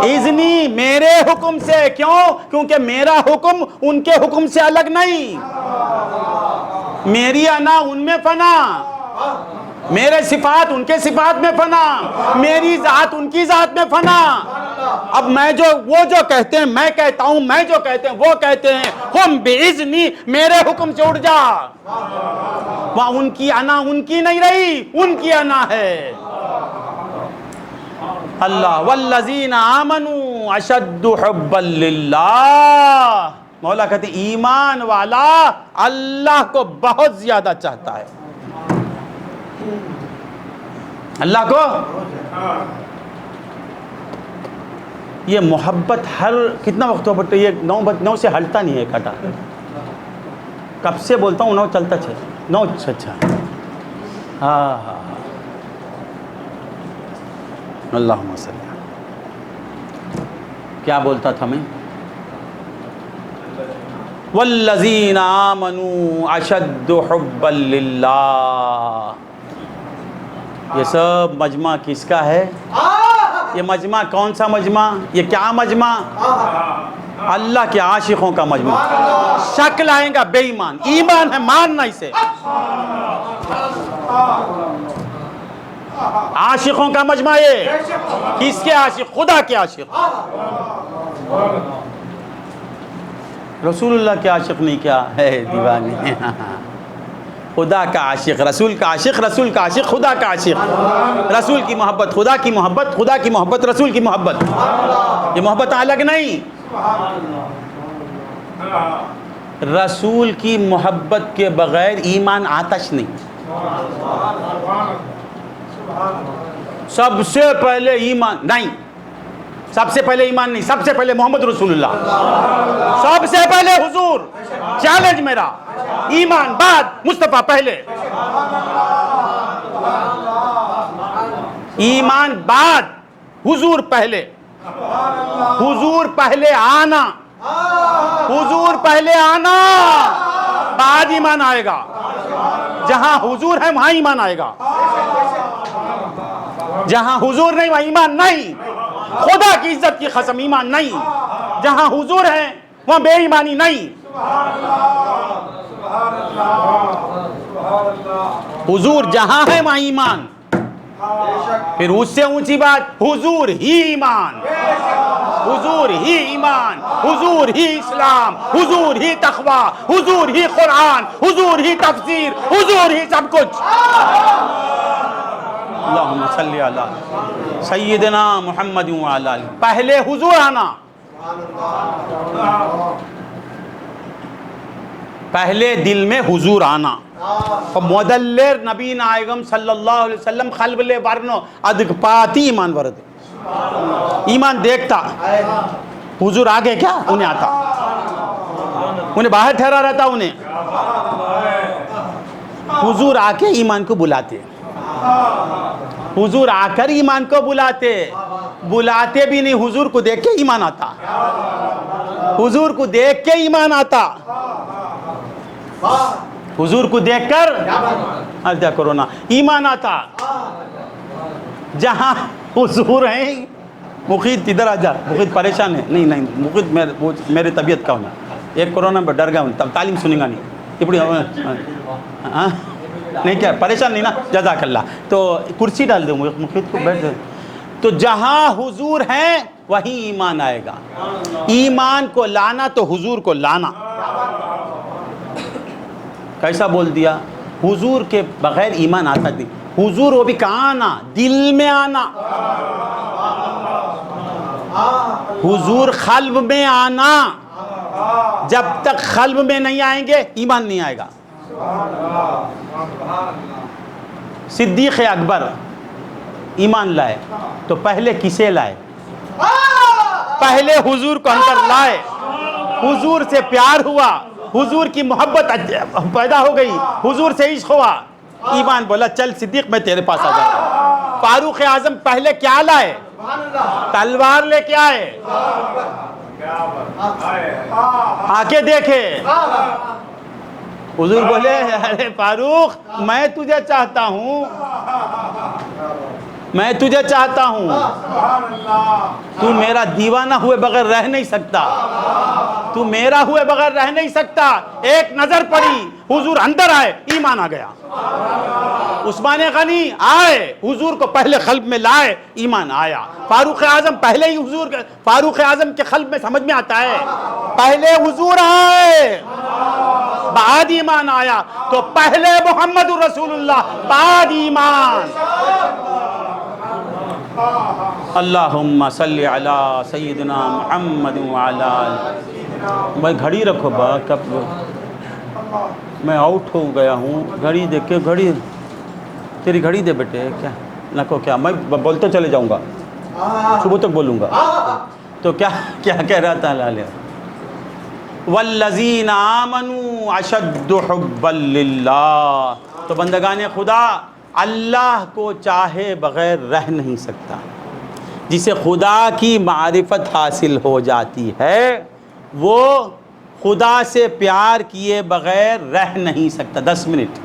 اذنی، میرے حکم سے. کیوں؟ کیونکہ میرا حکم ان کے حکم سے الگ نہیں. میری انا ان میں فنا، میرے صفات ان کے صفات میں فنا، میری ذات ان کی ذات میں فنا. اب وہ جو کہتے ہیں میں کہتا ہوں، میں جو کہتے ہیں وہ کہتے ہیں. قم بِإِذْنِی، میرے حکم سے اٹھ جا. وہاں ان کی انا ان کی نہیں رہی، ان کی انا ہے. اللہ والذین آمنوا اشد حبا للہ. مولا کہتے ہیں ایمان والا اللہ کو بہت زیادہ چاہتا ہے. اللہ کو یہ محبت ہر کتنا وقت ہو بٹ یہ 9 سے ہلتا نہیں ہے کاٹا. کب سے بولتا ہوں 9 چلتا 9. اچھا ہاں ہاں اللہم صلی. کیا بولتا تھا میں؟ والذین آمنوا اشد حبا للہ. یہ سب مجمع کس کا ہے؟ یہ مجمع کون سا مجمع؟ یہ کیا مجمع؟ اللہ کے عاشقوں کا مجمع. شک لائیں گا بے ایمان، ایمان ہے ماننا اسے. عاشقوں کا مجمع یہ کس کے عاشق؟ خدا کے عاشق. رسول اللہ کے عاشق نہیں کیا ہے دیوانے. خدا کا عاشق، رسول کا عاشق، رسول کا عاشق، خدا کا عاشق. رسول کی محبت، خدا کی محبت، خدا کی محبت، رسول کی محبت. یہ محبت الگ نہیں. رسول کی محبت کے بغیر ایمان آتش نہیں. سب سے پہلے ایمان نہیں، سب سے پہلے ایمان نہیں، سب سے پہلے محمد رسول اللہ، سب سے پہلے حضور. چیلنج میرا، ایمان بعد، مصطفیٰ پہلے. ایمان بعد، حضور پہلے. حضور پہلے آنا، حضور پہلے آنا، بعد ایمان آئے گا. جہاں حضور ہے وہاں ایمان آئے گا. جہاں حضور نہیں وہاں ایمان نہیں. خدا کی عزت کی قسم ایمان نہیں. جہاں حضور ہے وہاں بے ایمانی نہیں. حضور جہاں ہے وہاں ایمان. پھر اس سے اونچی بات، حضور ہی ایمان، حضور ہی ایمان، حضور ہی اسلام، حضور ہی تقوی، حضور ہی قرآن، حضور ہی تفسیر، حضور ہی سب کچھ. اللہم صلی علی سیدنا محمد وعلی آلہ. پہلے حضور آنا، پہلے دل میں حضور آنا. مدلر نبی نائگم صلی اللہ علیہ وسلم قلب لے ورنو ادھک پاتی ایمان ورد. ایمان دیکھتا، حضور آگے کیا انہیں آتا، انہیں باہر ٹھہرا رہتا. انہیں حضور آ کے ایمان کو بلاتے، حضور آ کر ایمان کو بلاتے. بلاتے بھی نہیں، حضور کو دیکھ کے ایمان آتا، حضور کو دیکھ کے ایمان آتا. حضور کو دیکھ کر کیا کرو نا ایمان آتا. جہاں حضور ہیں، مقید ادھر آ جا، مقید پریشان ہے. نہیں مقید میرے طبیعت کا ہونا. ایک کورونا میں ڈر گیا ہوں، تب تعلیم سنیں گا نہیں. نہیں کیا پریشان نہیں نا، جزاک اللہ. تو کرسی ڈال دو مقید کو، بیٹھ جائے. تو جہاں حضور ہیں وہیں ایمان آئے گا. ایمان کو لانا تو حضور کو لانا. کیسا بول دیا؟ حضور کے بغیر ایمان آتا نہیں. حضور وہ بھی کہاں آنا؟ دل میں آنا. حضور قلب میں آنا. جب تک قلب میں نہیں آئیں گے ایمان نہیں آئے گا. صدیق اکبر ایمان لائے تو پہلے کسے لائے؟ پہلے حضور کو اندر لائے. حضور سے پیار ہوا، حضور کی محبت پیدا ہو گئی، حضور سے عشق ہوا. ایمان بولا چل صدیق میں تیرے پاس آ جاتا. فاروق اعظم پہلے کیا لائے؟ تلوار لے کے آئے. آ کے دیکھے، حضور بولے ارے فاروق میں تجھے چاہتا ہوں، میں تجھے چاہتا ہوں. تو میرا دیوانہ ہوئے بغیر رہ نہیں سکتا، تو میرا ہوئے بغیر رہ نہیں سکتا. ایک نظر پڑی، حضور اندر آئے، ایمان آ گیا. عثمان غنی آئے، حضور کو پہلے قلب میں لائے، ایمان آیا. فاروق اعظم پہلے ہی حضور، فاروق اعظم کے قلب میں سمجھ میں آتا ہے پہلے حضور آئے بعد ایمان آیا. تو پہلے محمد رسول اللہ بعد ایمان. اللہم صلی علی سیدنا محمد وعلی آلہ. میں گھڑی رکھو با، کب میں آؤٹ ہو گیا ہوں. گھڑی دیکھ کے، گھڑی تیری گھڑی دے بیٹے. کیا نہ کو کیا، میں بولتے چلے جاؤں گا، صبح تک بولوں گا. تو کیا کہہ رہا تھا اللہ والذین آمنوا اشد حبا للہ. تو بندگان خدا اللہ کو چاہے بغیر رہ نہیں سکتا. جسے خدا کی معرفت حاصل ہو جاتی ہے وہ خدا سے پیار کیے بغیر رہ نہیں سکتا. 10 منٹ.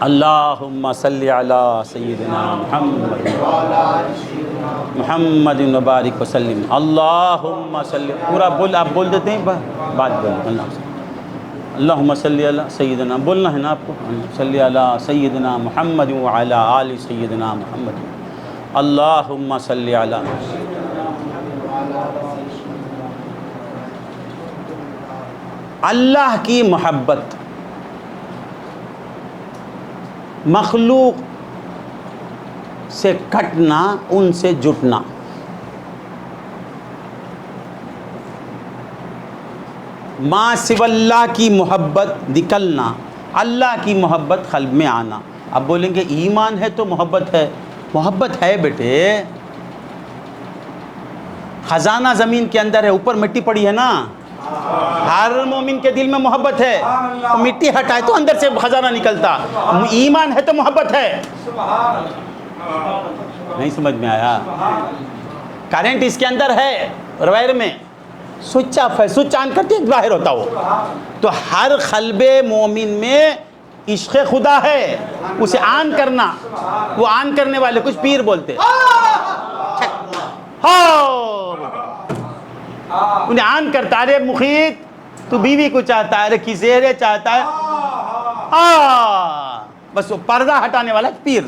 اللہم صلی علی سیدنا محمد وبارک وسلم. اللہم صلی. پورا بول. آپ بول دیتے ہیں بات بول. اللہم صلی علی سیدنا. بولنا ہے نا آپ کو. صلی علی سیدنا محمد وعلی آل سیدنا محمد. اللہم صلی علی. اللہ کی محبت مخلوق سے کٹنا، ان سے جٹنا. ما سوى اللہ کی محبت نکلنا، اللہ کی محبت قلب میں آنا. اب بولیں گے ایمان ہے تو محبت ہے. محبت ہے بیٹے. خزانہ زمین کے اندر ہے، اوپر مٹی پڑی ہے نا. ہر مومن کے دل میں محبت ہے. مٹی ہٹائے تو اندر سے خزانہ نکلتا. ایمان ہے تو محبت ہے. نہیں سمجھ میں آیا؟ کرنٹ اس کے اندر ہے وائر میں، سوئچ آف ہے، سوئچ آن کرتے باہر ہوتا ہو. تو ہر قلب مومن میں عشق خدا ہے، اسے آن کرنا. وہ آن کرنے والے کچھ پیر بولتے انہیں آن کرتا. ارے مخیط تو بیوی کو چاہتا ہے، ارے کسیرے چاہتا ہے. بس وہ پردہ ہٹانے والا پیر.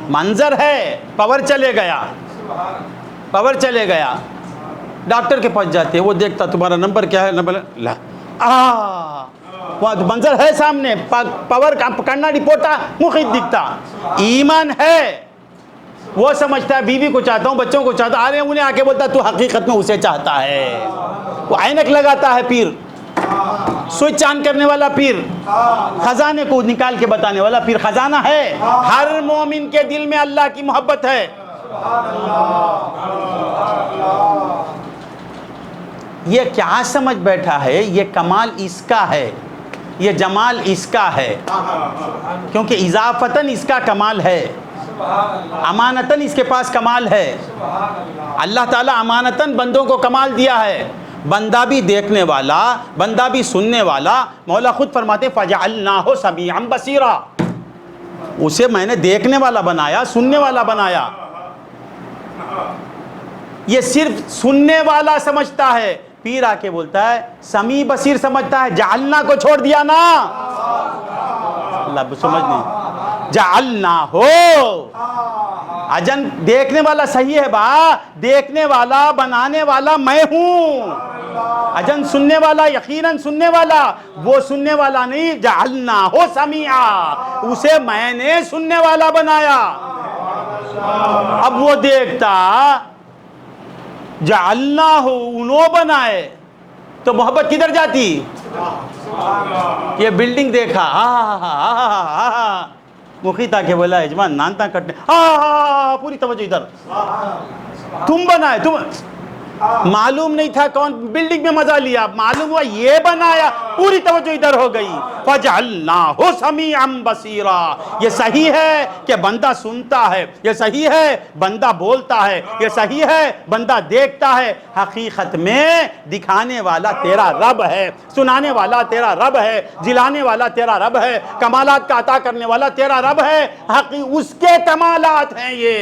منظر ہے، پاور چلے گیا، پاور چلے گیا. ڈاکٹر کے پاس جاتے وہ دیکھتا تمہارا نمبر کیا ہے، نمبر لا. منظر ہے سامنے، پاور کرنا رپورٹا مخیط دکھتا. ایمان ہے، وہ سمجھتا ہے بیوی کو چاہتا ہوں، بچوں کو چاہتا. ارے انہیں آ کے بولتا تو حقیقت میں اسے چاہتا ہے. وہ اینک لگاتا ہے پیر، سوئچ آن کرنے والا پیر، خزانے کو نکال کے بتانے والا پیر. خزانہ ہے. ہر مومن کے دل میں اللہ کی محبت ہے. یہ کیا سمجھ بیٹھا ہے یہ کمال اس کا ہے، یہ جمال اس کا ہے، کیونکہ اضافتاً اس کا کمال ہے، امانتاً اس کے پاس کمال ہے. اللہ تعالیٰ امانتاً بندوں کو کمال دیا ہے. بندہ بھی دیکھنے والا، بندہ بھی سننے والا. مولا خود فرماتے فَجَعَلْنَاهُ سَمِيعًا بَصِيرًا. اسے میں نے دیکھنے والا بنایا، سننے والا بنایا. یہ صرف سننے والا سمجھتا ہے. پیر آ کے بولتا ہے سمیع بصیر سمجھتا ہے. جعلنا کو چھوڑ دیا نا. اللہ سمجھ نہیں. جعلنا ہو اجن دیکھنے والا صحیح ہے با، دیکھنے والا بنانے والا میں ہوں. اجن سننے والا یقیناً سننے والا، وہ سننے والا نہیں. جعلنا ہو سمیعا، اسے میں نے سننے والا بنایا. اب وہ دیکھتا جعلنا ہو انہوں بنائے تو محبت کدھر جاتی؟ یہ بلڈنگ دیکھا مخیط آ کے بولا اجمان نانتا کٹنے پوری توجہ ادھر. تم بنائے، تم معلوم نہیں تھا کون بلڈنگ میں مزہ لیا، معلوم ہوا یہ بنایا، پوری توجہ ادھر ہو گئی. فَجَعَلْنَاهُ سَمِيعًا بَصِيرًا. یہ صحیح ہے کہ بندہ سنتا ہے، یہ صحیح ہے بندہ بولتا ہے، یہ صحیح ہے بندہ دیکھتا ہے. حقیقت میں دکھانے والا تیرا رب ہے، سنانے والا تیرا رب ہے، جلانے والا تیرا رب ہے، کمالات کا عطا کرنے والا تیرا رب ہے. اس کے کمالات ہیں یہ.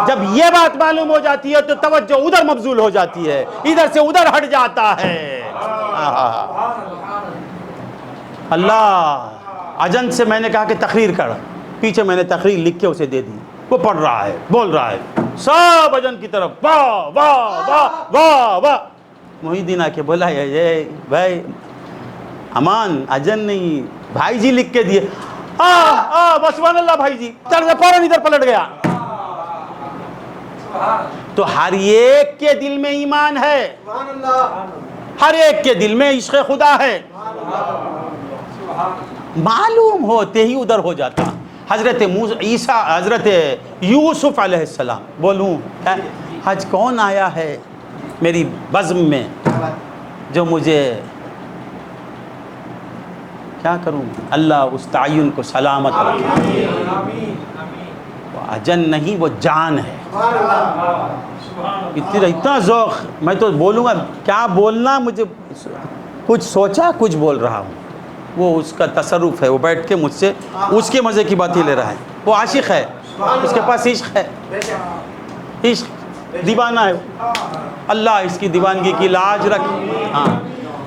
جب یہ بات معلوم ہو جاتی ہے تو توجہ ادھر مبذول ہو جاتی ہے، ادھر سے ادھر ہٹ جاتا ہے. اللہ اجن سے میں نے کہا کہ تقریر کر، پیچھے میں نے تقریر لکھ کے اسے دے دی. وہ پڑھ رہا ہے، بول رہا ہے، سب اجن کی طرف واہ واہ واہ واہ واہ. محی الدین آ کے بولا یہ بھائی امان اجن نہیں بھائی جی لکھ کے دیے. بس سبحان اللہ بھائی جی چل گیا، فوراً ادھر پلٹ گیا. تو ہر ایک کے دل میں ایمان ہے، ہر ایک کے دل میں عشق خدا ہے. معلوم ہوتے ہی ادھر ہو جاتا. حضرت عیسیٰ، حضرت یوسف علیہ السلام، بولوں آج کون آیا ہے میری بزم میں جو مجھے کیا کروں، اللہ اس تعین کو سلامت رکھے. وہ اجن نہیں، وہ جان ہے. اتنا ذوق، میں تو بولوں گا کیا بولنا، مجھے کچھ سوچا کچھ بول رہا ہوں. وہ اس کا تصرف ہے، وہ بیٹھ کے مجھ سے اس کے مزے کی بات ہی لے رہا ہے. وہ عاشق ہے، اس کے پاس عشق ہے، عشق دیوانہ ہے. اللہ اس کی دیوانگی کی لاج رکھ. ہاں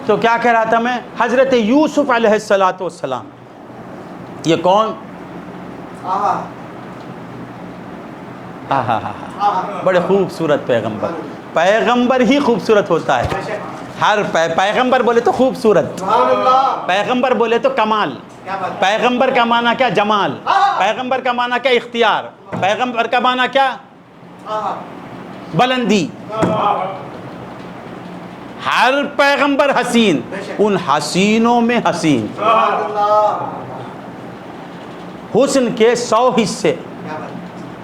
تو کیا کہہ رہا تھا میں، حضرت یوسف علیہ السلام، یہ کون؟ بڑے خوبصورت پیغمبر. پیغمبر ہی خوبصورت ہوتا ہے. ہر پیغمبر بولے تو خوبصورت، پیغمبر بولے تو کمال. پیغمبر کا معنی کیا؟ جمال. پیغمبر کا معنی کیا؟ اختیار. پیغمبر کا معنی کیا؟ بلندی. ہر پیغمبر حسین، ان حسینوں میں حسین. حسن کے 100 حصے،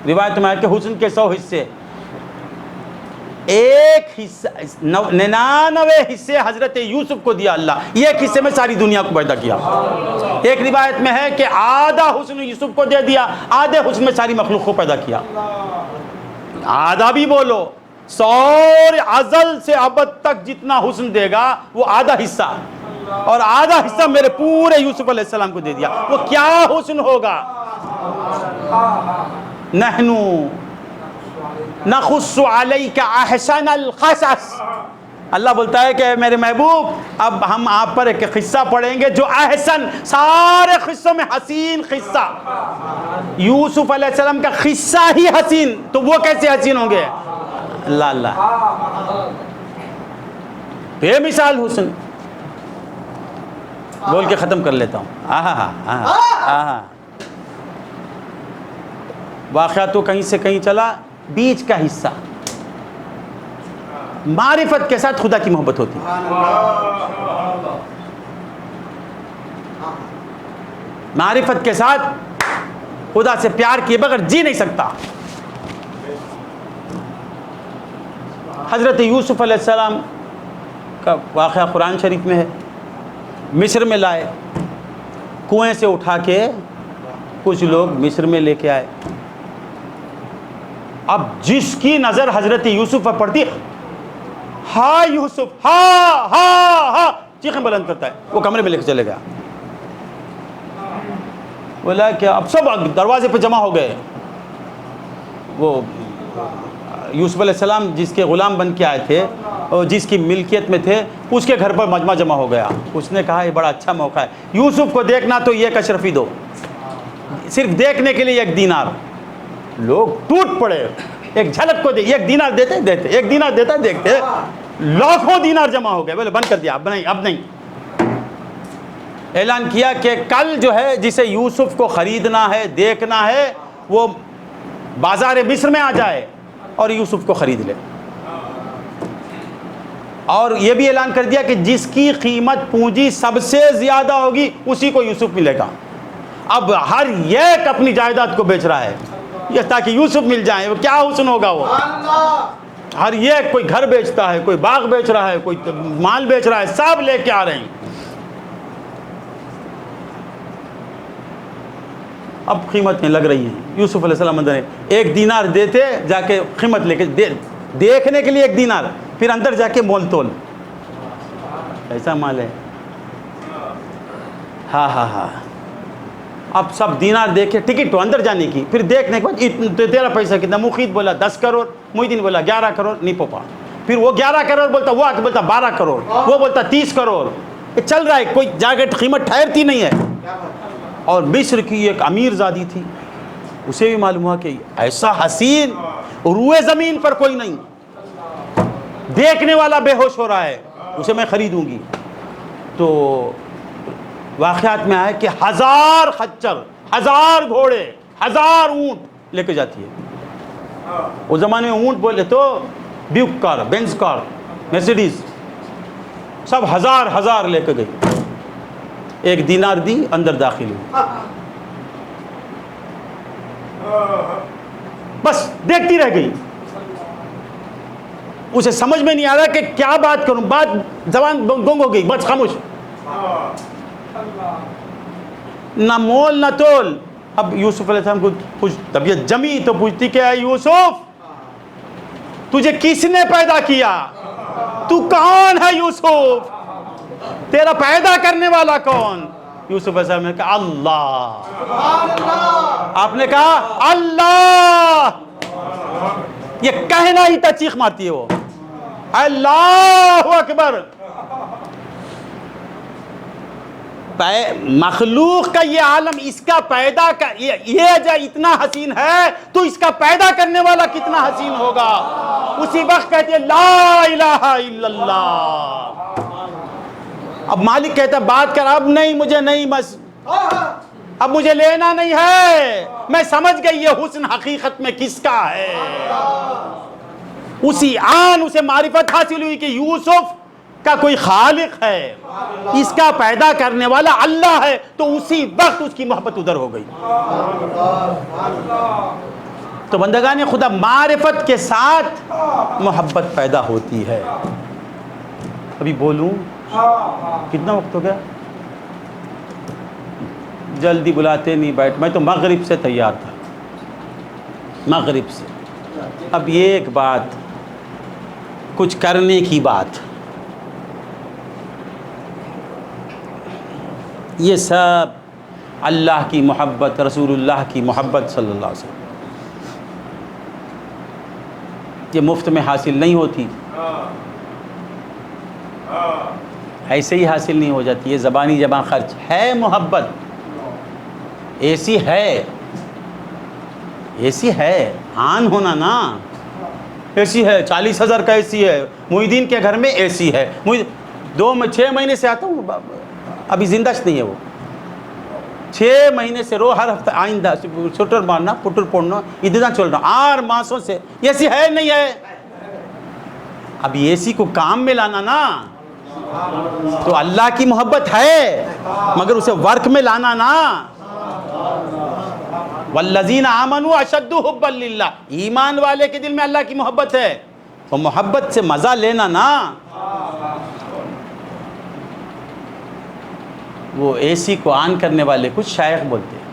روایت میں ہے کہ حسن کے 100 حصے، ایک حصہ 99 حصے حضرت یوسف کو دیا اللہ. ایک حصے میں ساری دنیا کو پیدا کیا. ایک روایت میں ہے کہ آدھا حسن یوسف کو دے دیا، آدھے حسن میں ساری مخلوق کو پیدا کیا. آدھا بھی بولو، سور ازل سے ابد تک جتنا حسن دے گا وہ آدھا حصہ، اور آدھا حصہ میرے پورے یوسف علیہ السلام کو دے دیا. وہ کیا حسن ہوگا؟ نحنو نخص علیک احسن القصص. اللہ بولتا ہے کہ میرے محبوب اب ہم آپ پر ایک قصہ پڑھیں گے جو احسن، سارے قصوں میں حسین قصہ. یوسف علیہ السلام کا قصہ ہی حسین، تو وہ کیسے حسین ہوں گے؟ اللہ اللہ، بے مثال حسن. بول کے ختم کر لیتا ہوں. واقعہ تو کہیں سے کہیں چلا، بیچ کا حصہ. معرفت کے ساتھ خدا کی محبت ہوتی ہے. معرفت کے ساتھ خدا سے پیار کیے بغیر جی نہیں سکتا. حضرت یوسف علیہ السلام کا واقعہ قرآن شریف میں ہے. مصر میں لائے، کنویں سے اٹھا کے کچھ لوگ مصر میں لے کے آئے. اب جس کی نظر حضرت یوسف پر پڑتی، ہاں یوسف، ہاں ہاں ہاں چیخیں بلند کرتا ہے. وہ کمرے میں لے کے چلے گیا. بولا کہ اب سب دروازے پہ جمع ہو گئے. وہ یوسف علیہ السلام جس کے غلام بن کے آئے تھے اور جس کی ملکیت میں تھے، اس کے گھر پر مجمع جمع ہو گیا. اس نے کہا یہ بڑا اچھا موقع ہے، یوسف کو دیکھنا تو یہ اشرفی دو، صرف دیکھنے کے لیے 1 دینار. لوگ ٹوٹ پڑے. ایک جھلک کو دے، 1 دینار دیتے، 1 دینار دیتا دیکھتے لاکھوں دینار جمع ہو گئے. بولے بند کر دیا، اب نہیں. اعلان کیا کہ کل جو ہے جسے یوسف کو خریدنا ہے، دیکھنا ہے، وہ بازار مصر میں آ جائے اور یوسف کو خرید لے. اور یہ بھی اعلان کر دیا کہ جس کی قیمت پونجی سب سے زیادہ ہوگی اسی کو یوسف ملے گا. اب ہر ایک اپنی جائیداد کو بیچ رہا ہے یہ تاکہ یوسف مل جائیں. وہ کیا حسن ہوگا؟ وہ ہر ایک، کوئی گھر بیچتا ہے، کوئی باغ بیچ رہا ہے، کوئی مال بیچ رہا ہے، سب لے کے آ رہے ہیں. اب قیمتیں لگ رہی ہیں. یوسف علیہ السلام اندر 1 دینار دیتے، جا کے قیمت لے کے دیکھنے کے لیے 1 دینار، پھر اندر جا کے مول تول. ایسا مال ہے. ہاں اب سب دینار دیکھے، ٹکٹ تو اندر جانے کی، پھر دیکھنے کے بعد تیرا پیسہ کتنا؟ مخیت بولا 10 کروڑ، محی الدین بولا 11 کروڑ، نہیں پوپا. پھر وہ 11 کروڑ بولتا، وہ آ کے بولتا 12 کروڑ، وہ بولتا 30 کروڑ. یہ چل رہا ہے، کوئی جاگے قیمت ٹھہرتی نہیں ہے. اور مصر کی ایک امیر زادی تھی، اسے بھی معلوم ہوا کہ ایسا حسین روئے زمین پر کوئی نہیں، دیکھنے والا بے ہوش ہو رہا ہے، اسے میں خریدوں گی. تو واقعات میں آئے کہ 1000 خچر، 1000 گھوڑے، 1000 اونٹ لے کے جاتی ہے. اس زمانے میں اونٹ بولے تو بیوک کار، بینز کار، مرسیڈیز، سب 1000 لے کے گئی. 1 دینار دی، اندر داخل ہوئی. بس دیکھتی رہ گئی. اسے سمجھ میں نہیں آ رہا کہ کیا بات کروں, بات زبان گنگ ہو گئی, بس خاموش, نہ مول نہ تول. اب یوسف علیہ السلام کو کچھ طبیعت جمی تو پوچھتی کہ اے یوسف, تجھے کس نے پیدا کیا؟ تو کون ہے یوسف؟ تیرا پیدا کرنے والا کون؟ یوسف علیہ السلام نے کہا اللہ. آپ نے کہا اللہ. یہ کہنا ہی تا چیخ مارتی ہے وہ, اللہ اکبر. مخلوق کا یہ عالم, اس کا پیدا کا یہ جو اتنا حسین ہے تو اس کا پیدا کرنے والا کتنا حسین ہوگا. اسی وقت کہتے ہیں لا الہ الا اللہ. اب مالک کہتا ہے بات کر. اب نہیں, مجھے نہیں, بس اب مجھے لینا نہیں ہے. میں سمجھ گئی یہ حسن حقیقت میں کس کا ہے. اسی آن اسے معرفت حاصل ہوئی کہ یوسف کا کوئی خالق ہے, اس کا پیدا کرنے والا اللہ ہے. تو اسی وقت اس کی محبت ادھر ہو گئی. تو بندگان خدا, معرفت کے ساتھ محبت پیدا ہوتی ہے. ابھی بولوں, کتنا وقت ہو گیا؟ جلدی بلاتے نہیں بیٹھ. میں تو مغرب سے تیار تھا, مغرب سے. اب ایک بات, کچھ کرنے کی بات. یہ سب اللہ کی محبت, رسول اللہ کی محبت صلی اللہ علیہ وسلم, یہ مفت میں حاصل نہیں ہوتی, ایسے ہی حاصل نہیں ہو جاتی. یہ زبانی جباں خرچ ہے. محبت ایسی ہے, ایسی ہے, آن ہونا نا, ایسی ہے. 40,000 کا ایسی ہے. محی الدین کے گھر میں ایسی ہے. 6 مہینے سے آتا ہوں, ابھی زندہ نہیں ہے وہ. 6 مہینے سے رو, ہر ہفتہ آئندہ شوٹر مارنا, پٹر پوڑنا, اتنا چل رہا 8 ماسوں سے. ایسی ہے نہیں ہے. اب ایسی کو کام میں لانا نا, تو اللہ کی محبت ہے مگر اسے ورک میں لانا نا. والذین آمنوا اشد حبا للہ, ایمان والے کے دل میں اللہ کی محبت ہے, تو محبت سے مزہ لینا نا. وہ اے سی کو آن کرنے والے کچھ شائخ بولتے ہیں,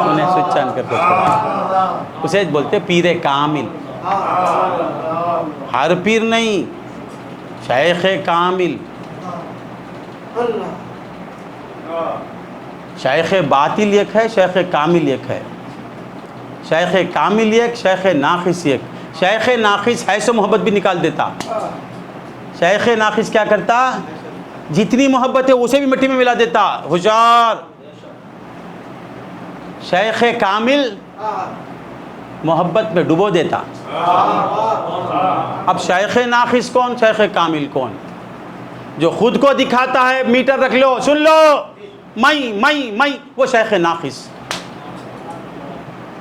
انہیں سوئچ آن کر کے چھوڑا, اسے بولتے پیر کامل. ہر پیر نہیں, شیخ کامل. شیخ باطل ایک ہے, شیخ کامل ایک ہے. شیخ کامل ایک, شیخ ناقص ایک. شیخ ناقص ہے سو محبت بھی نکال دیتا. شیخ ناقص کیا کرتا, جتنی محبت ہے اسے بھی مٹی میں ملا دیتا, ہوشیار. شیخ کامل محبت میں ڈبو دیتا. اب شیخ ناقص کون, شیخ کامل کون؟ جو خود کو دکھاتا ہے, میٹر رکھ لو, سن لو, میں, وہ شیخ ناقص.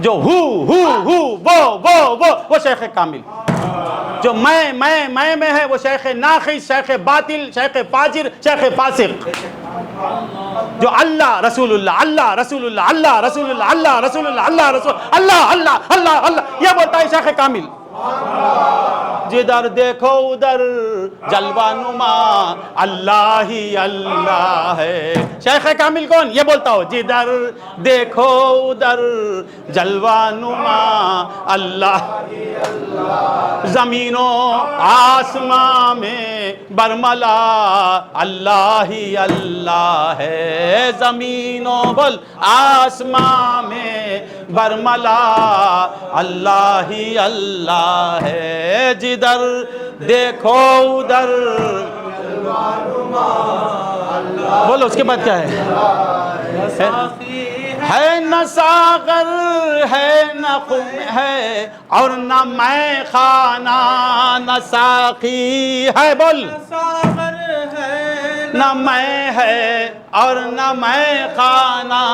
جو وہ شیخ کامل. جو میں ہے وہ شیخ ناقص, شیخ باطل, شیخ فاجر, شیخ فاسق. جو اللہ رسول اللہ, اللہ رسول اللہ, اللہ رسول اللہ, اللہ رسول اللہ, اللہ رسول اللہ, اللہ اللہ اللہ, یہ بولتا ہے شیخ کامل. جدھر دیکھو ادھر جلوہ نما اللہ ہی اللہ ہے. شیخ کامل کون, یہ بولتا ہو جدھر دیکھو ادھر جلوہ نما اللہ ہی اللہ. زمین و آسمان میں برملا اللہ ہی اللہ ہے. زمین و بل آسمان میں برملا اللہ ہی اللہ ہے. جدھر دیکھو ادھر, بولو اس کے بعد کیا ہے نہ ساغر ہے نہ خم ہے اور نہ میں خانہ, نہ ساقی ہے, بول نہ میں ہے اور نہ میں خانہ.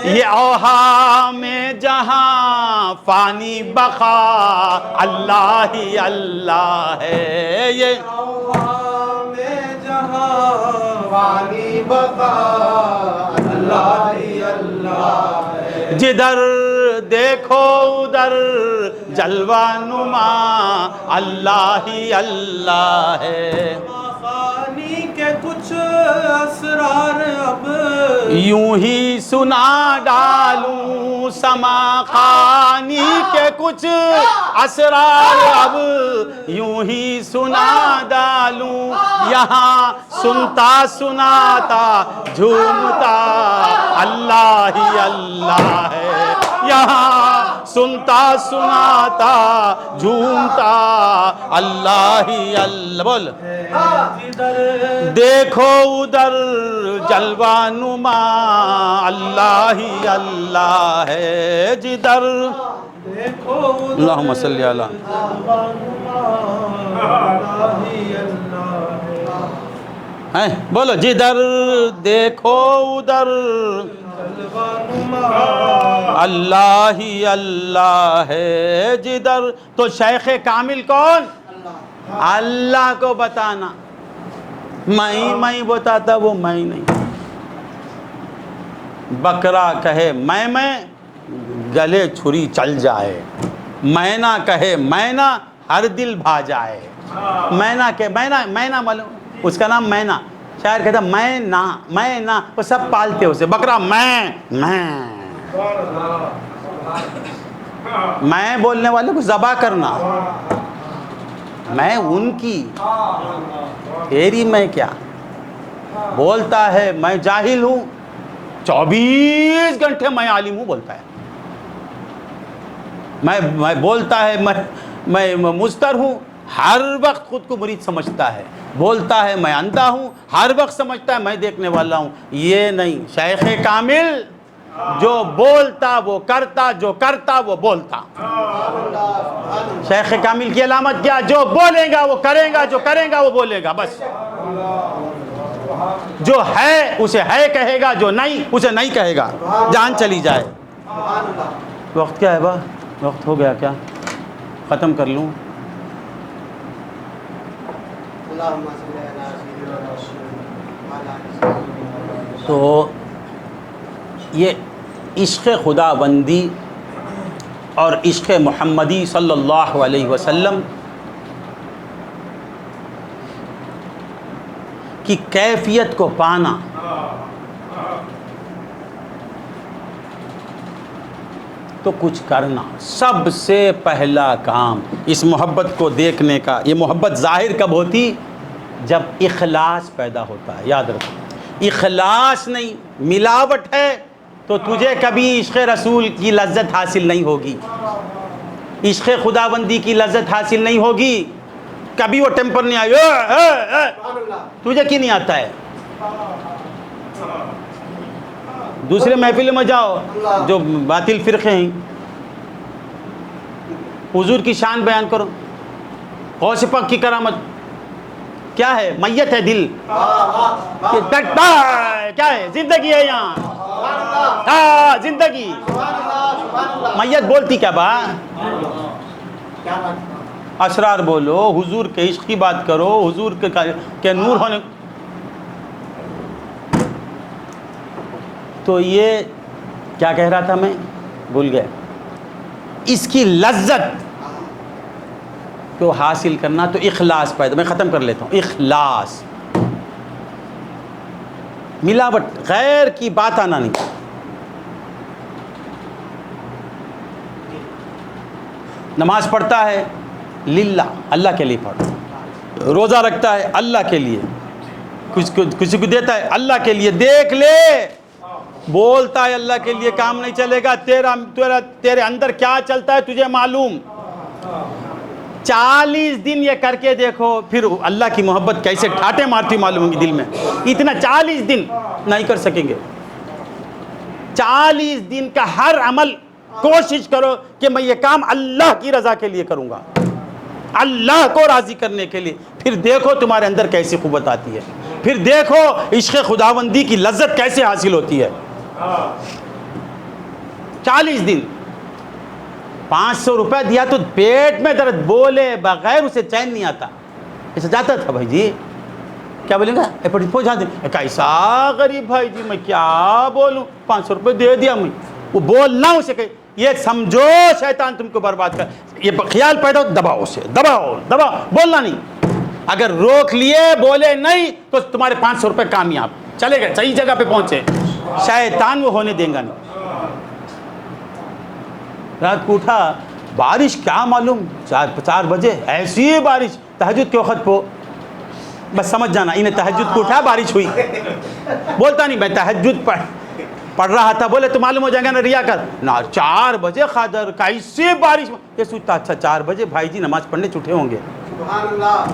یہ اوہا میں جہاں فانی بقا اللہ ہی اللہ ہے. یہ اوہا میں جہاں فانی بقا اللہ ہی اللہ ہے. جدھر دیکھو ادھر جلوہ نما اللہ ہی اللہ ہے. خانی کے کچھ اسرار اب یوں ہی سنا ڈالوں سما خانی کے کچھ اسرار اب یوں ہی سنا ڈالوں. یہاں سنتا سناتا جھومتا اللہ ہی اللہ ہے. یہاں سنتا سناتا جھومتا اللہ ہی اللہ. بول دیکھو ادھر جلوہ نما اللہ ہی اللہ ہے. جدھر دیکھو اللہم صلی علی ہیں بولو جدھر دیکھو ادھر اللہ ہی اللہ ہے. جدھر تو شیخ کامل کون؟ اللہ کو بتانا. میں بتاتا وہ میں نہیں. بکرا کہے میں گلے چھری چل جائے. مینا کہے مینا ہر دل بھا جائے. مینا کہ مینا معلوم اس کا نام مینا. شاعر کہتا میں نہ وہ سب پالتے اسے. بکرا میں بولنے والے کو ذبح کرنا. میں ان کی تیری میں کیا بولتا ہے. میں جاہل ہوں 24 گھنٹے میں عالم ہوں بولتا ہے. میں بولتا ہے میں مستر ہوں ہر وقت خود کو مرید سمجھتا ہے. بولتا ہے میں اندھا ہوں ہر وقت سمجھتا ہے میں دیکھنے والا ہوں. یہ نہیں. شیخ کامل جو بولتا وہ کرتا, جو کرتا وہ بولتا. شیخ کامل کی علامت کیا؟ جو بولے گا وہ کرے گا, جو کرے گا وہ بولے گا. بس جو ہے اسے ہے کہے گا, جو نہیں اسے نہیں کہے گا. جان چلی جائے. وقت کیا ہے با؟ وقت ہو گیا کیا؟ ختم کر لوں. تو یہ عشق خدا بندی اور عشق محمدی صلی اللہ علیہ وسلم کی کیفیت کو پانا تو کچھ کرنا. سب سے پہلا کام اس محبت کو دیکھنے کا. یہ محبت ظاہر کب ہوتی؟ جب اخلاص پیدا ہوتا ہے. یاد رکھو, اخلاص نہیں ملاوٹ ہے تو تجھے کبھی عشق رسول کی لذت حاصل نہیں ہوگی. عشق خدا بندی کی لذت حاصل نہیں ہوگی. کبھی وہ ٹیمپر نہیں آئے. تجھے کی نہیں آتا ہے؟ دوسرے محفل میں جاؤ جو باطل فرقے ہیں, حضور کی شان بیان کرو. غوث پاک کی کرامت کیا ہے؟ میت ہے دل. کیا ہے؟ زندگی ہے یہاں. ہاں زندگی. میت بولتی کیا با؟ اسرار بولو, حضور کے عشق کی بات کرو, حضور کے نور ہونے. تو یہ کیا کہہ رہا تھا میں بھول گیا. اس کی لذت کو حاصل کرنا تو اخلاص پیدا. میں ختم کر لیتا ہوں. اخلاص, ملاوٹ, غیر کی بات آنا نہیں. نماز پڑھتا ہے للہ, اللہ کے لیے پڑھتا. روزہ رکھتا ہے اللہ کے لیے. کسی کو دیتا ہے اللہ کے لیے. دیکھ لے, بولتا ہے اللہ کے لیے, کام نہیں چلے گا. تیرے اندر کیا چلتا ہے تجھے معلوم. 40 دن یہ کر کے دیکھو, پھر اللہ کی محبت کیسے ٹھاٹے مارتی معلوم ہوگی دل میں. اتنا 40 دن نہیں کر سکیں گے. 40 دن کا ہر عمل کوشش کرو کہ میں یہ کام اللہ کی رضا کے لیے کروں گا, اللہ کو راضی کرنے کے لیے. پھر دیکھو تمہارے اندر کیسی قوت آتی ہے. پھر دیکھو عشق خداوندی کی لذت کیسے حاصل ہوتی ہے. 40 دن 500 روپے دیا تو پیٹ میں درد, بولے بغیر اسے چین نہیں آتا. ایسا جاتا تھا بھائی جی, کیا بولیں گا پہنچا دیں. کیسا غریب بھائی جی, میں کیا بولوں, 500 روپے دے دیا. میں وہ بولنا اسے کہ یہ سمجھو شیطان تم کو برباد کر، یہ خیال پیدا ہو دباؤ اسے، دباؤ بولنا نہیں، اگر روک لیے بولے نہیں تو تمہارے 500 روپے کامیاب، چلے گئے صحیح جگہ پہ پہنچے، شیطان وہ ہونے دیں گا نہیں۔ رات کو اٹھا بارش کیا معلوم 4 بجے ایسی ہی بارش تہجد کے وقت پہ، بس سمجھ جانا انہیں تہجد کو اٹھا بارش ہوئی، بولتا نہیں میں تہجد پڑھ رہا تھا، بولے تو معلوم ہو جائے گا نا ریاکار نا 4 بجے خادر کیسے بارش، یہ سوچتا اچھا 4 بجے بھائی جی نماز پڑھنے چھٹے ہوں گے، سبحان اللہ،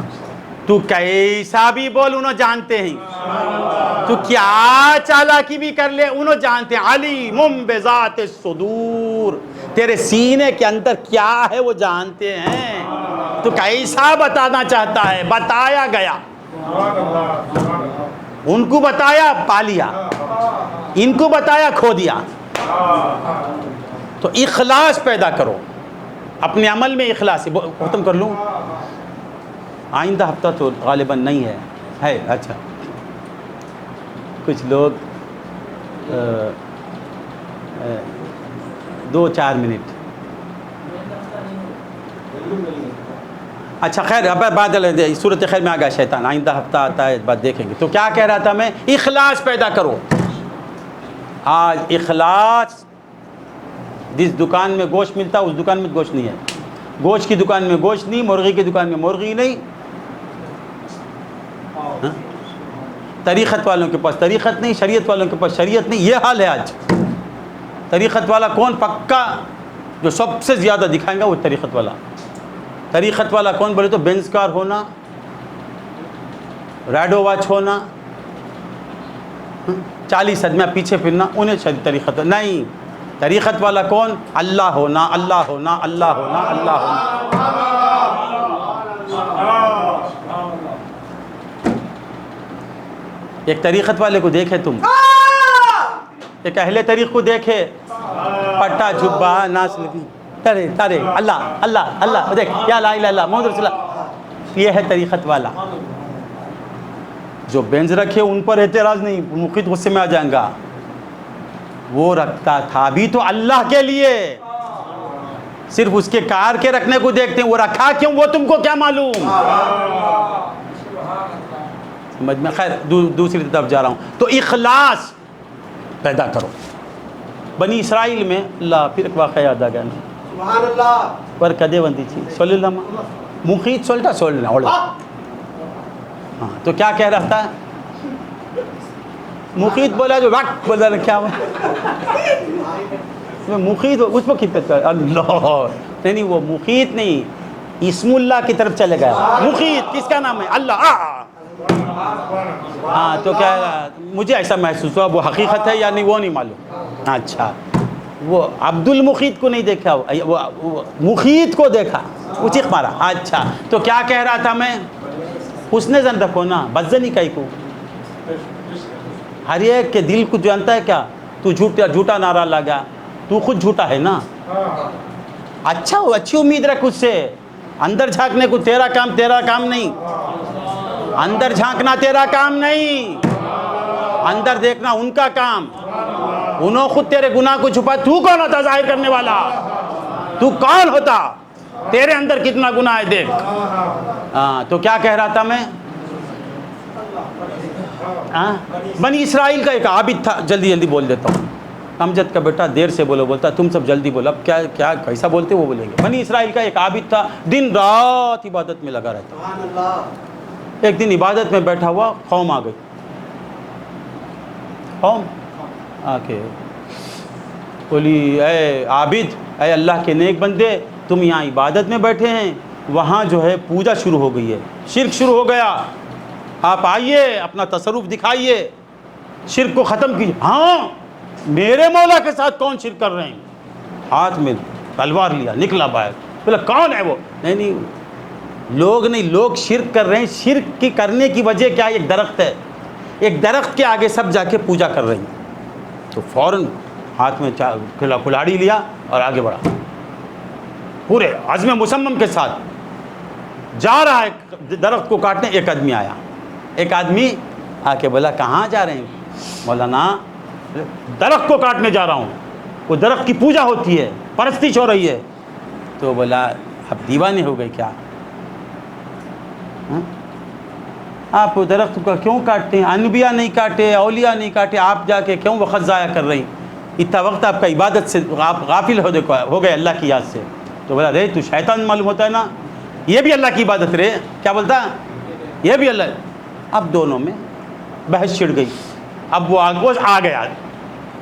تو کیسا بھی بول انہوں جانتے ہیں، تو کیا چالاکی بھی کر لے انہوں جانتے ہیں، علیم بذات الصدور، تیرے سینے کے اندر کیا ہے وہ جانتے ہیں، تو کیسا بتانا چاہتا ہے، بتایا گیا، ان کو بتایا پا لیا، ان کو بتایا کھو دیا۔ تو اخلاص پیدا کرو اپنے عمل میں، اخلاص ختم کر لوں، آئندہ ہفتہ تو غالباً نہیں ہے اچھا کچھ لوگ 2-4 منٹ، اچھا خیر اب بعد صورت خیر میں آ گیا شیطان، آئندہ ہفتہ آتا ہے بعد دیکھیں گے۔ تو کیا کہہ رہا تھا میں، اخلاص پیدا کرو۔ آج اخلاص، جس دکان میں گوشت ملتا اس دکان میں گوشت نہیں ہے، گوشت کی دکان میں گوشت نہیں، مرغی کی دکان میں مرغی نہیں، طریقت والوں کے پاس طریقت نہیں، شریعت والوں کے پاس شریعت نہیں، یہ حال ہے آج۔ طریقت والا کون پکا جو سب سے زیادہ دکھائیں گا وہ طریقت والا، طریقت والا کون بولے تو بینز کار ہونا، ریڈو واچ ہونا، 40 آدمیاں پیچھے پھرنا، انہیں طریقت نہیں، طریقت والا کون، اللہ ہونا، اللہ ہونا، اللہ ہونا، اللہ ہونا۔ ایک طریقت والے کو دیکھے تم، ایک اہل طریق کو دیکھے، پٹا جھبا ناس لگی، ترے ترے اللہ اللہ اللہ، دیکھ یا لا الہ الا محمد رسول اللہ، یہ ہے طریقت والا۔ جو بینز رکھے ان پر اعتراض نہیں، مقید غصے میں آ جائیں گا، وہ رکھتا تھا بھی تو اللہ کے لیے، صرف اس کے کار کے رکھنے کو دیکھتے ہیں، وہ رکھا کیوں وہ تم کو کیا معلوم، سمجھ میں؟ خیر دوسری طرف جا رہا ہوں، تو اخلاص پیدا کرو۔ بنی اسرائیل میں اللہ پھر ایک واقعہ یاد آ گیا نا، سبحان اللہ، پر کدے بندی تھی صلی اللہ مخیط سولٹا سولنا اوڑا، ہاں تو کیا کہہ رہا تھا، مخیط بولا جو وقت بولا نا کیا مخیط اس کو کھپت کر اللہ نہیں، وہ مخیط نہیں، اسم اللہ کی طرف چلے گیا، مخیط کس کا نام ہے، اللہ، ہاں تو کیا مجھے ایسا محسوس ہوا، وہ حقیقت ہے یا نہیں وہ نہیں معلوم، اچھا وہ عبد المخیط کو نہیں دیکھا، وہ مخیط کو دیکھا، وہ چیخ مارا، اچھا تو کیا کہہ رہا تھا میں، حسن ظن رکھو نا، بدظنی کئی کو، ہر ایک کے دل کو جانتا ہے کیا، تو جھوٹا نعرہ لگا، تو خود جھوٹا ہے نا، اچھا اچھی امید رکھ اس سے، اندر جھانکنے کو تیرا کام نہیں، اندر جھانکنا تیرا کام نہیں، اندر دیکھنا ان کا کام، انہوں خود تیرے گناہ کو چھپا، تو کون ہوتا ظاہر کرنے والا، تو کون ہوتا، تیرے اندر کتنا گناہ ہے دیکھ۔ ہاں تو کیا کہہ رہا تھا میں، بنی اسرائیل کا ایک عابد تھا، جلدی بول دیتا ہوں، امجد کا بیٹا دیر سے بولتا تم سب جلدی بولو، اب کیا کیسا بولتے وہ بولیں گے۔ بنی اسرائیل کا ایک عابد تھا، دن رات عبادت میں لگا رہتا، سبحان اللہ، ایک دن عبادت میں بیٹھا ہوا قوم آ گئی، قوم آ کے بولی اے عابد، اے اللہ کے نیک بندے، تم یہاں عبادت میں بیٹھے ہیں، وہاں جو ہے پوجا شروع ہو گئی ہے، شرک شروع ہو گیا، آپ آئیے اپنا تصرف دکھائیے، شرک کو ختم کیجیے۔ ہاں میرے مولا کے ساتھ کون شرک کر رہے ہیں، ہاتھ میں تلوار لیا، نکلا باہر، بولا کون ہے وہ، نہیں لوگ شرک کر رہے ہیں، شرک کی کرنے کی وجہ کیا، ایک درخت ہے، ایک درخت کے آگے سب جا کے پوجا کر رہے ہیں، تو فوراً ہاتھ میں کلاڑی لیا اور آگے بڑھا، پورے عزم مصمم کے ساتھ جا رہا ہے درخت کو کاٹنے۔ ایک آدمی آیا، ایک آدمی آ کے بولا کہاں جا رہے ہیں، مولانا درخت کو کاٹنے جا رہا ہوں، وہ درخت کی پوجا ہوتی ہے، پرستش ہو رہی ہے. تو بولا اب دیوانے ہو گئے کیا؟ آپ درخت کا کیوں کاٹتے ہیں؟ انبیاء نہیں کاٹے، اولیاء نہیں کاٹے، آپ جا کے کیوں وقت ضائع کر رہی؟ اتنا وقت آپ کا عبادت سے غافل ہو گئے اللہ کی یاد سے. تو بولا رے تو شیطان معلوم ہوتا ہے نا، یہ بھی اللہ کی عبادت رے. کیا بولتا؟ یہ بھی اللہ. اب دونوں میں بحث چھڑ گئی. اب وہ آگوش آ گیا.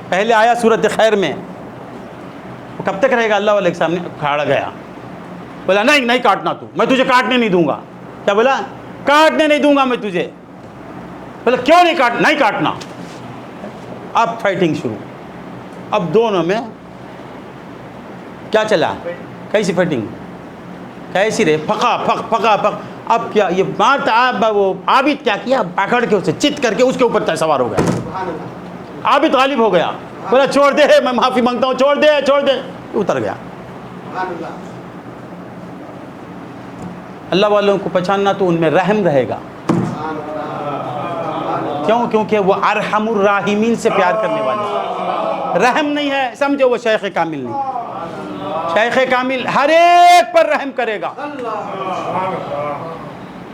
پہلے آیا صورت خیر میں، وہ کب تک رہے گا اللہ والے کے سامنے؟ کھڑا گیا. بولا نہیں کاٹنا، تو میں تجھے کاٹنے نہیں دوں گا. کیا بولا؟ کاٹنے نہیں دوں گا میں تجھے. بولا کیوں نہیں کاٹنا؟ اب فائٹنگ شروع. اب دونوں میں کیا چلا؟ کیسی فائٹنگ؟ کیسی رہے؟ پھکا. اب کیا یہ مارتا؟ وہ عابد کیا کیا؟ پکڑ کے اسے چت کر کے اس کے اوپر سوار ہو گیا. عابد غالب ہو گیا. بولا چھوڑ دے، میں معافی مانگتا ہوں، چھوڑ دے. اتر گیا. اللہ والوں کو پہچاننا تو ان میں رحم رہے گا. کیوں؟ کیونکہ وہ ارحم الراحمین سے پیار کرنے والے. رحم نہیں ہے سمجھو، وہ شیخ کامل نہیں. شیخ کامل ہر ایک پر رحم کرے گا،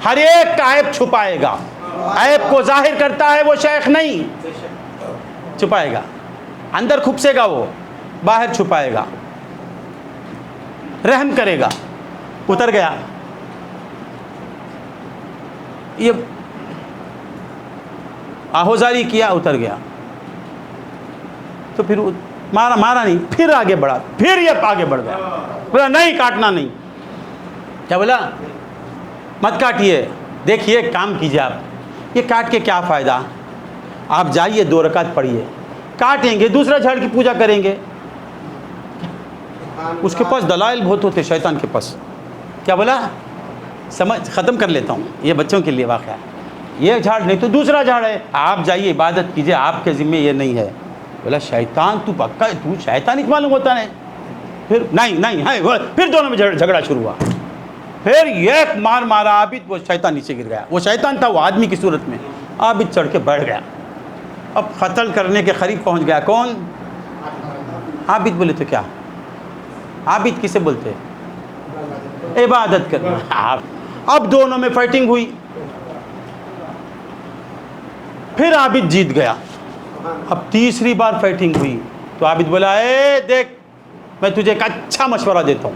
ہر ایک کا عیب چھپائے گا. عیب کو ظاہر کرتا ہے وہ شیخ نہیں، چھپائے گا. اندر کھپسے گا، وہ باہر چھپائے گا. رحم کرے گا. اتر گیا. یہ آہوزاری کیا، اتر گیا. تو پھر مارا نہیں، پھر آگے بڑھا، پھر یہ آگے بڑھ گیا. بولا نہیں کاٹنا نہیں. کیا بولا؟ مت کاٹیے. دیکھیے کام کیجیے آپ. یہ کاٹ کے کیا فائدہ؟ آپ جائیے 2 رکعت پڑھیے. کاٹیں گے دوسرا جھاڑ کی پوجا کریں گے. اس کے پاس دلائل بہت ہوتے شیطان کے پاس. کیا بولا؟ سمجھ ختم کر لیتا ہوں، یہ بچوں کے لیے واقعہ ہے. یہ جھاڑ نہیں تو دوسرا جھاڑ ہے، آپ جائیے عبادت کیجیے، آپ کے ذمہ یہ نہیں ہے. بولا شیطان تو پکا، تو شیطان ہی معلوم ہوتا ہے. پھر نہیں ہے. پھر دونوں میں جھگڑا شروع ہوا. پھر ایک مارا عابد، وہ شیطان نیچے گر گیا. وہ شیطان تھا، وہ آدمی کی صورت میں. عابد چڑھ کے بیٹھ گیا. اب قتل کرنے کے قریب پہنچ گیا. کون؟ عابد. بولے تو کیا عابد کسے بولتے؟ عبادت کرنا. اب دونوں میں فائٹنگ ہوئی. پھر عابد جیت گیا. اب تیسری بار فائٹنگ ہوئی تو عابد بولا اے دیکھ، میں تجھے ایک اچھا مشورہ دیتا ہوں.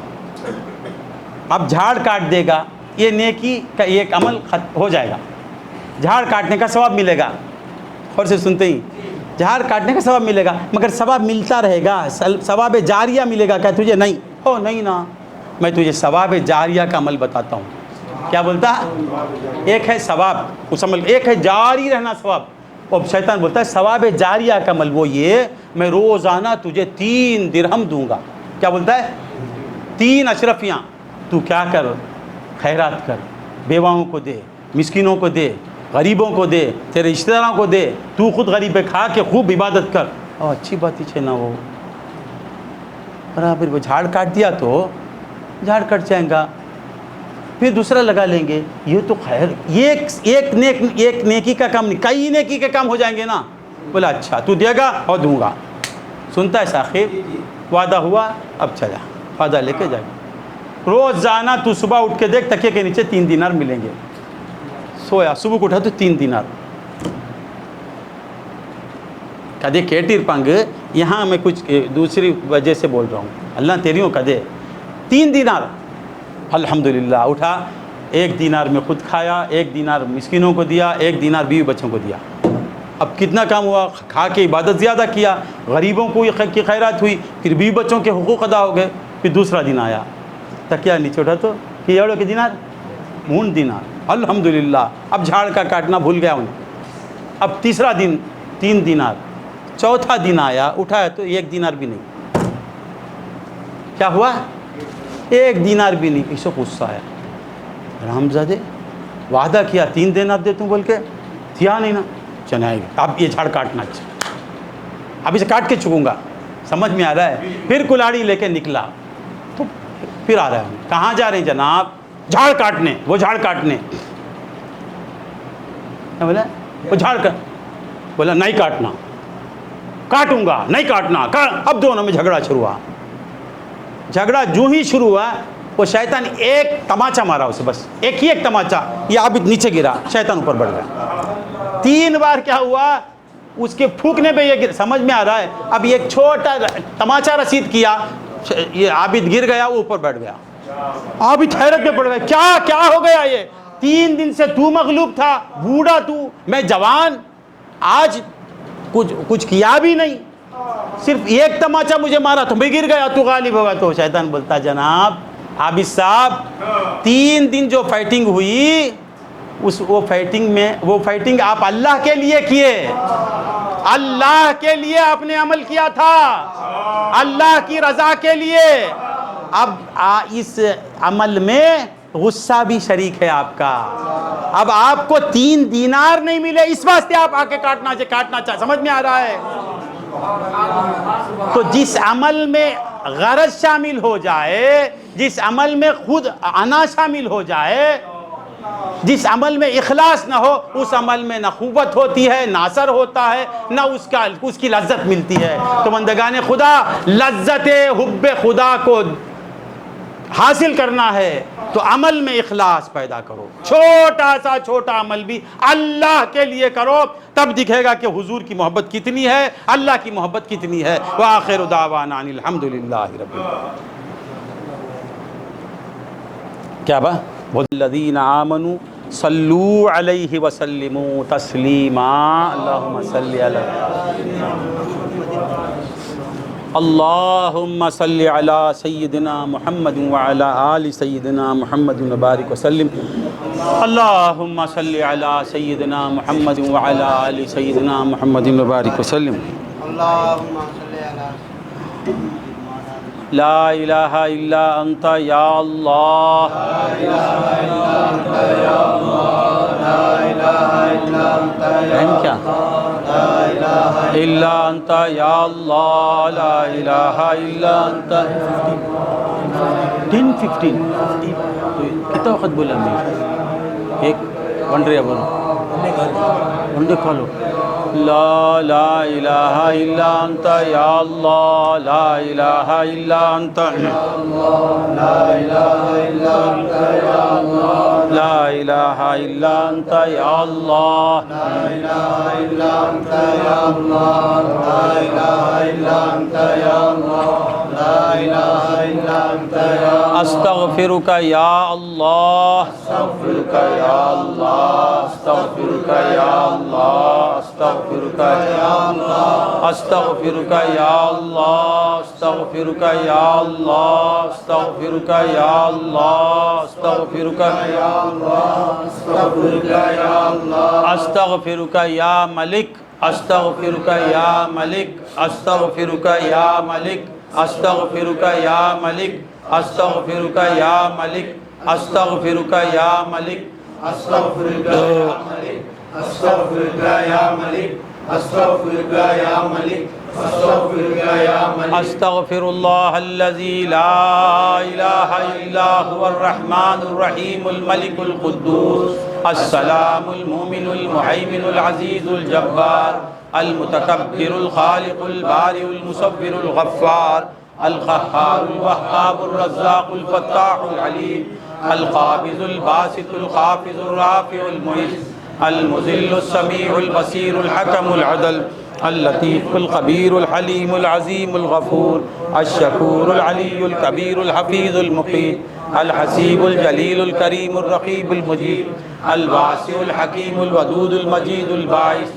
اب جھاڑ کاٹ دے گا، یہ نیکی کا ایک عمل ہو جائے گا. جھاڑ کاٹنے کا ثواب ملے گا. اور سے سنتے ہی جھاڑ کاٹنے کا ثواب ملے گا، مگر ثواب ملتا رہے گا، ثواب جاریہ ملے گا. کیا تجھے نہیں ہو؟ نہیں نا، میں تجھے ثواب جاریہ کا عمل بتاتا ہوں. کیا بولتا؟ ایک ہے ثواب اس عمل، ایک ہے جاری رہنا ثواب. اور شیطان بولتا ہے ثواب جاریہ کا عمل وہ یہ، میں روزانہ تجھے 3 درہم دوں گا. کیا بولتا ہے؟ 3 اشرفیاں. تو کیا کر؟ خیرات کر، بیواؤں کو دے، مسکینوں کو دے، غریبوں کو دے، تیرے رشتہ داروں کو دے. تو خود غریب ہے، کھا کے خوب عبادت کر. اور اچھی بات ہی چھے نا. وہ برابر وہ جھاڑ کاٹ دیا تو جھاڑ کٹ جائیں گا، پھر دوسرا لگا لیں گے. یہ تو خیر ایک نیکی کا کام نہیں، کئی نیکی کے کام ہو جائیں گے نا. بولا اچھا تو دے گا اور دوں گا. سنتا ہے ساخر؟ وعدہ ہوا، اب چلا وعدہ لے کے جائے. روزانہ تو صبح اٹھ کے دیکھ، تکیے کے نیچے 3 دینار ملیں گے. سویا صبح کو اٹھا تو 3 دینار. کدے کیٹیر پنگ یہاں میں کچھ دوسری وجہ سے بول رہا ہوں. اللہ تیریوں کدے 3 دینار. الحمدللہ. اٹھا 1 دینار میں خود کھایا، 1 دینار مسکینوں کو دیا، 1 دینار بیوی بچوں کو دیا. اب کتنا کام ہوا؟ کھا کے عبادت زیادہ کیا، غریبوں کو کی خیرات ہوئی، پھر بیوی بچوں کے حقوق ادا ہو گئے. پھر دوسرا دن آیا، تکیا نیچے اٹھا تو کہ ایڑو کے دینار 3 دینار. الحمدللہ. اب جھاڑ کا کاٹنا بھول گیا ہوں. اب تیسرا دن 3 دینار. چوتھا دن آیا، اٹھایا تو 1 دینار بھی نہیں. کیا ہوا؟ 1 دینار بھی نہیں. اسے غصہ آیا، رحمزادے وعدہ کیا 3 دینار دے تم بول کے، تھیا نہیں نا. چنائے اب یہ جھاڑ کاٹنا اچھا، اب اسے کاٹ کے چکوں گا. سمجھ میں آ رہا ہے؟ پھر کلاڑی لے کے نکلا تو پھر آ رہا ہے. کہاں جا رہے ہیں جناب؟ جھاڑ کاٹنے. وہ جھاڑ کاٹنے. کیا بولا؟ وہ جھاڑ کا بولا نہیں کاٹنا. کاٹوں گا، نہیں کاٹنا. اب دونوں میں جھگڑا شروع ہوا. جھگڑا جو ہی شروع ہوا وہ شیطان ایک تماچا مارا اسے، بس ایک ہی تماچا، یہ عابد نیچے گرا، شیطان اوپر بڑھ گیا۔ 3 بار کیا ہوا، اس کے پھونکنے پہ یہ سمجھ میں آ رہا ہے، اب یہ چھوٹا تماچا رسید کیا، یہ عابد گر گیا، وہ اوپر بیٹھ گیا۔ عابد حیرت میں پڑ گیا، کیا ہو گیا یہ؟ 3 دن سے تو مغلوب تھا، بوڑھا تو، میں جوان، آج کچھ کیا بھی نہیں، صرف ایک تماچا مجھے مارا تو میں گر گیا، تو غالب ہوگا۔ تو شیطان بولتا جناب عابد صاحب 3 دن جو فائٹنگ ہوئی وہ فائٹنگ آپ اللہ کے لیے کیے، اللہ کے لیے آپ نے عمل کیا تھا، اللہ کی رضا کے لیے۔ اب اس عمل میں غصہ بھی شریک ہے آپ کا، اب آپ کو 3 دینار نہیں ملے، اس واسطے آپ آ کے کاٹنا چاہے، سمجھ میں آ رہا ہے؟ تو جس عمل میں غرض شامل ہو جائے، جس عمل میں خود انا شامل ہو جائے، جس عمل میں اخلاص نہ ہو، اس عمل میں نہ قوت ہوتی ہے، نہ اثر ہوتا ہے، نہ اس کی لذت ملتی ہے۔ تو بندگان خدا، لذت حب خدا کو حاصل کرنا ہے تو عمل میں اخلاص پیدا کرو، چھوٹا عمل بھی اللہ کے لیے کرو، تب دکھے گا کہ حضور کی محبت کتنی ہے، اللہ کی محبت کتنی ہے۔ وآخر دعوانا ان الحمدللہ رب العالمین۔ کیا با والذین آمنوا صلو علیہ وسلموا تسلیما، اللہم صلی علی اللہم صلی علی سیدنا محمد وعلی آل سیدنا محمد وبارک وسلم، اللہم صلی علی سیدنا محمد وعلی آل سیدنا محمد وبارک وسلم۔ اللہم صلی علی لا الہ الا انت یا اللہ، کیا الا انت یا اللہ، لا الہ الا انت۔ 10-15 کتنا وقت بولا میں؟ ایک ون ڈے بولو، ون ڈے کھولو۔ لا الہ الا انت یا اللہ، لا الہ الا انت، لا الہ الا انت یا اللہ، لا الہ الا انت یا اللہ، لا الہ الا انت یا اللہ، لا الہ الا انت یا اللہ، لا الہ الا انت یا اللہ، استغفرک یا اللہ، استغفرک یا اللہ، استغفرک یا اللہ، استغفرک یا اللہ، استغفرک یا اللہ، استغفرک یا اللہ، استغفرک یا اللہ، استغفرک یا اللہ، استغفرک یا اللہ، استغفرک یا ملک، استغفرک یا ملک، استغفرک یا ملک، استغفرک یا ملک، استغفرک یا ملک، استغفرک یا ملک، استغفرک یا ملک، استغفرک یا ملک، استغفرک یا ملک، استغفرک یا ملک، استغفر اللہ الذی لا الہ الا هو الرحمن الرحیم الملک القدوس السلام المؤمن المہیمن العزیز الجبار المتکبر الخالق البارئ المصور الغفار القہار الوہاب الرزاق الفتاح العلیم القابض الباسط الخافض الرافع المعز المذل السمیع البصیر الحکم العدل اللطیف الخبیر الحلیم العظیم الغفور الشکور العلی الکبیر الحفیظ المقیت الحسیب الجلیل الکریم الرقیب المجید الواسع الحکیم الودود المجید الباعث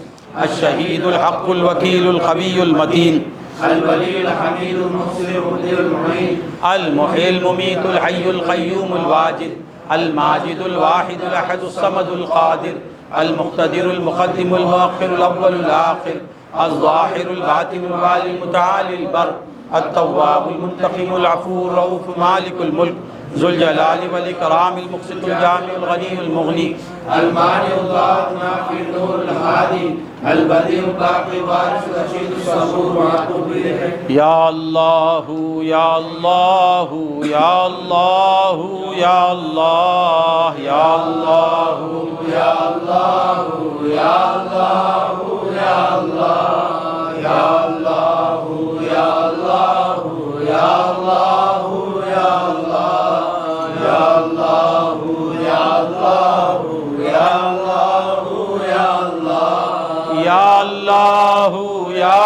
الشہید الحق الوکیل القوی المتین الولی الحمید المحسن المبدع المعین المحیی الممیت الحی القیوم الواجد الماجد الواحد الاحد الصمد القادر المقتدر المقدم المؤخر الاول الاخر الظاہر الباطن الوالي المتعالي البر التواب المنتقم العفو الرؤوف مالك الملك ذو الجلال والإكرام المقسط الجامع الغني المغني المانع الظاهر النافع النور الهادي البديع الباقي الوارث الرشيد الصبور وعطوف إليك يا الله يا الله يا الله يا الله يا الله يا الله يا الله يا الله يا الله يا الله يا الله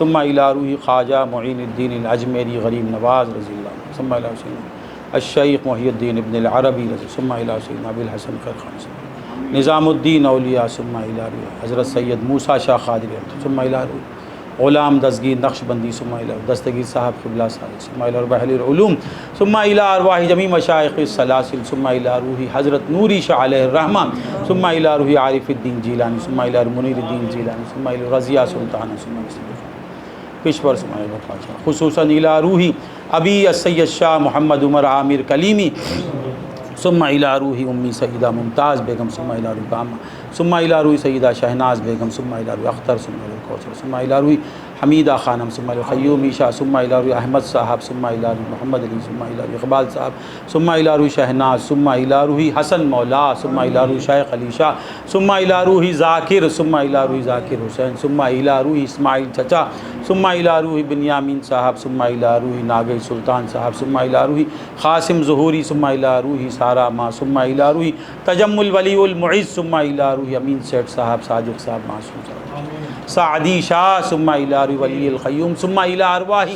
ثم إلى روح خواجہ معین الدین الاجمیری غریب نواز رضی اللہ عنہ، ثم إلى سیدنا الشیخ محی الدین ابن العربی رضی، ثم إلى سیدنا ابی الحسن خیرخان نظام الدین اولیاء، ثم إلى روح حضرت سید موسیٰ شاہ قادری، ثم إلى روح غلام دستگیر نقشبندی، ثم إلى دستگیر صاحب قبلہ صاحب، ثم إلى ارواح العلوم، ثم إلى ارواح جمیع مشائخ السلاسل، ثم إلى روح حضرت نوری شاہ علیہ الرحمہ، ثم إلى روح عارف الدین جیلانی، ثم إلى منیر الدین جیلانی، ثم إلى رضیہ سلطانہ، ثم پیشور سمائے بخواجہ، خصوصاً إلى روح ابی السید شاہ محمد عمر عامر کلیمی، ثم إلى روح امی سیدہ ممتاز بیگم، ثم إلى روح عامہ، ثم إلى روح سیدہ شہناز بیگم، ثم إلى روح اختر، ثم إلى کوثر، ثم إلى روح حمیدہ خانم، ثم إلى قیوم عیشہ، ثم إلى روح احمد صاحب، ثم إلى روح محمد علی، ثم إلى روح اقبال صاحب، ثم إلى روح شہناز، ثم إلى روح حسن مولا، ثم إلى روح شیخ علی شاہ، ثم إلى روح ذاکر، ثم إلى روح ذاکر حسین، ثم إلى روح اسماعیل چچا، ثم إلى روح بنیامین صاحب، ثم إلى روح ناگئی سلطان صاحب، ثم إلى روح قاسم ظہوری، ثم إلى روح سارا ماں، ثم إلى روح تجمل ولی المعز، ثم إلى روح امین سیٹھ صاحب، صادق صاحب، معصوم صاحب، سعدی شاہ، ثم إلى روح ولی القیوم، ثم إلى ارواح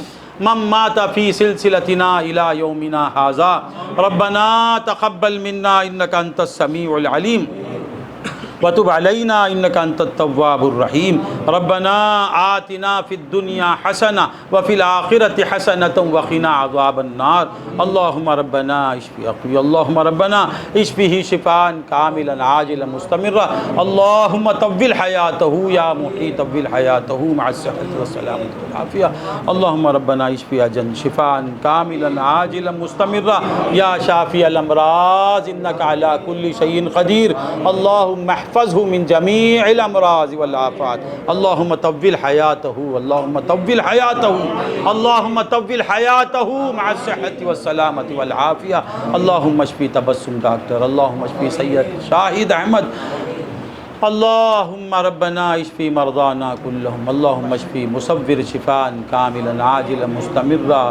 من مات فی سلسلتنا إلى یومنا هذا، ربنا تقبل منا انك انت السمیع العلیم وتب علينا إنك أنت التواب الرحيم، ربنا آتنا في الدنيا حسنة وفي الآخرة حسنة وقنا عذاب النار، اللهم ربنا اشفي أخي، اللهم ربنا اشفه شفاء كاملا عاجلا مستمرا، اللهم طول حياته يا محيي، طول حياته مع الصحة والسلامة والعافية، اللهم ربنا اشفي أجل شفاء كاملا عاجلا مستمرا يا شافي الأمراض إنك على كل شيء قدير، اللهم احفظه من جميع الامراض والآفات، اللهم طول حياته، اللهم طول حياته، اللهم طول حياته مع الصحة والسلامة والعافية، اللهم اشفي تبسم ڈاکٹر، اللهم اشفي سید شاہد احمد، اللهم ربنا اشفي مرضانا كلهم، اللهم اشفي مصور شفاء كاملا عاجلا مستمرا،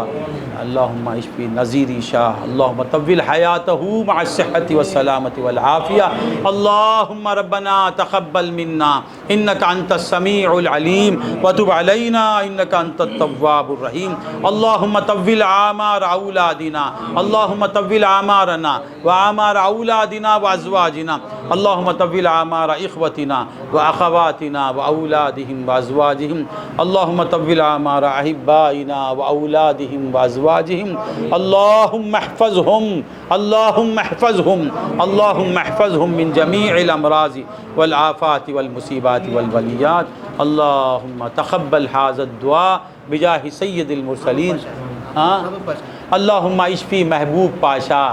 اللهم اشفي نذيري شاہ، اللهم طول حياته مع الصحة والسلامة والعافية، اللهم ربنا تقبل منا انك انت السميع العليم وتب علينا انك انت التواب الرحيم، اللهم طول اعمار اولادنا، اللهم طول اعمارنا واعمار اولادنا وازواجنا، اللهم طول اعمار اخوتنا واخواتنا واولادهم وازواجهم، اللهم طول اعمار احبائنا واولادهم وازواجهم، اللهم احفظهم، اللهم احفظهم، اللهم احفظهم من جميع الامراض والآفات والمصیبات والبلیات، اللهم تقبل هذا الدعاء بجاہ سید المرسلین، اللهم اشفی محبوب پاشا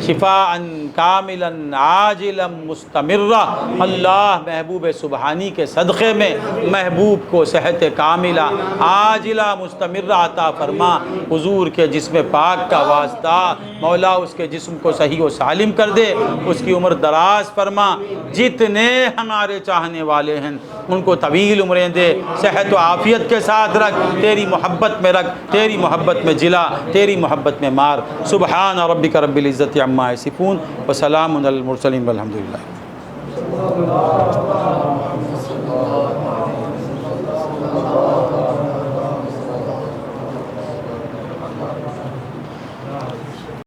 شفاء کاملا عاجلا مستمرا، اللہ محبوب سبحانی کے صدقے میں محبوب کو صحت کاملہ عاجلہ مستمرہ عطا فرما، حضور کے جسم پاک کا واسطہ مولا اس کے جسم کو صحیح و سالم کر دے، اس کی عمر دراز فرما، جتنے ہمارے چاہنے والے ہیں ان کو طویل عمریں دے، صحت و عافیت کے ساتھ رکھ، تیری محبت میں رکھ، تیری محبت میں جلا، تیری محبت میں مار، سبحان ربک رب العزت عما یصفون وسلام علی المرسلین والحمد للہ۔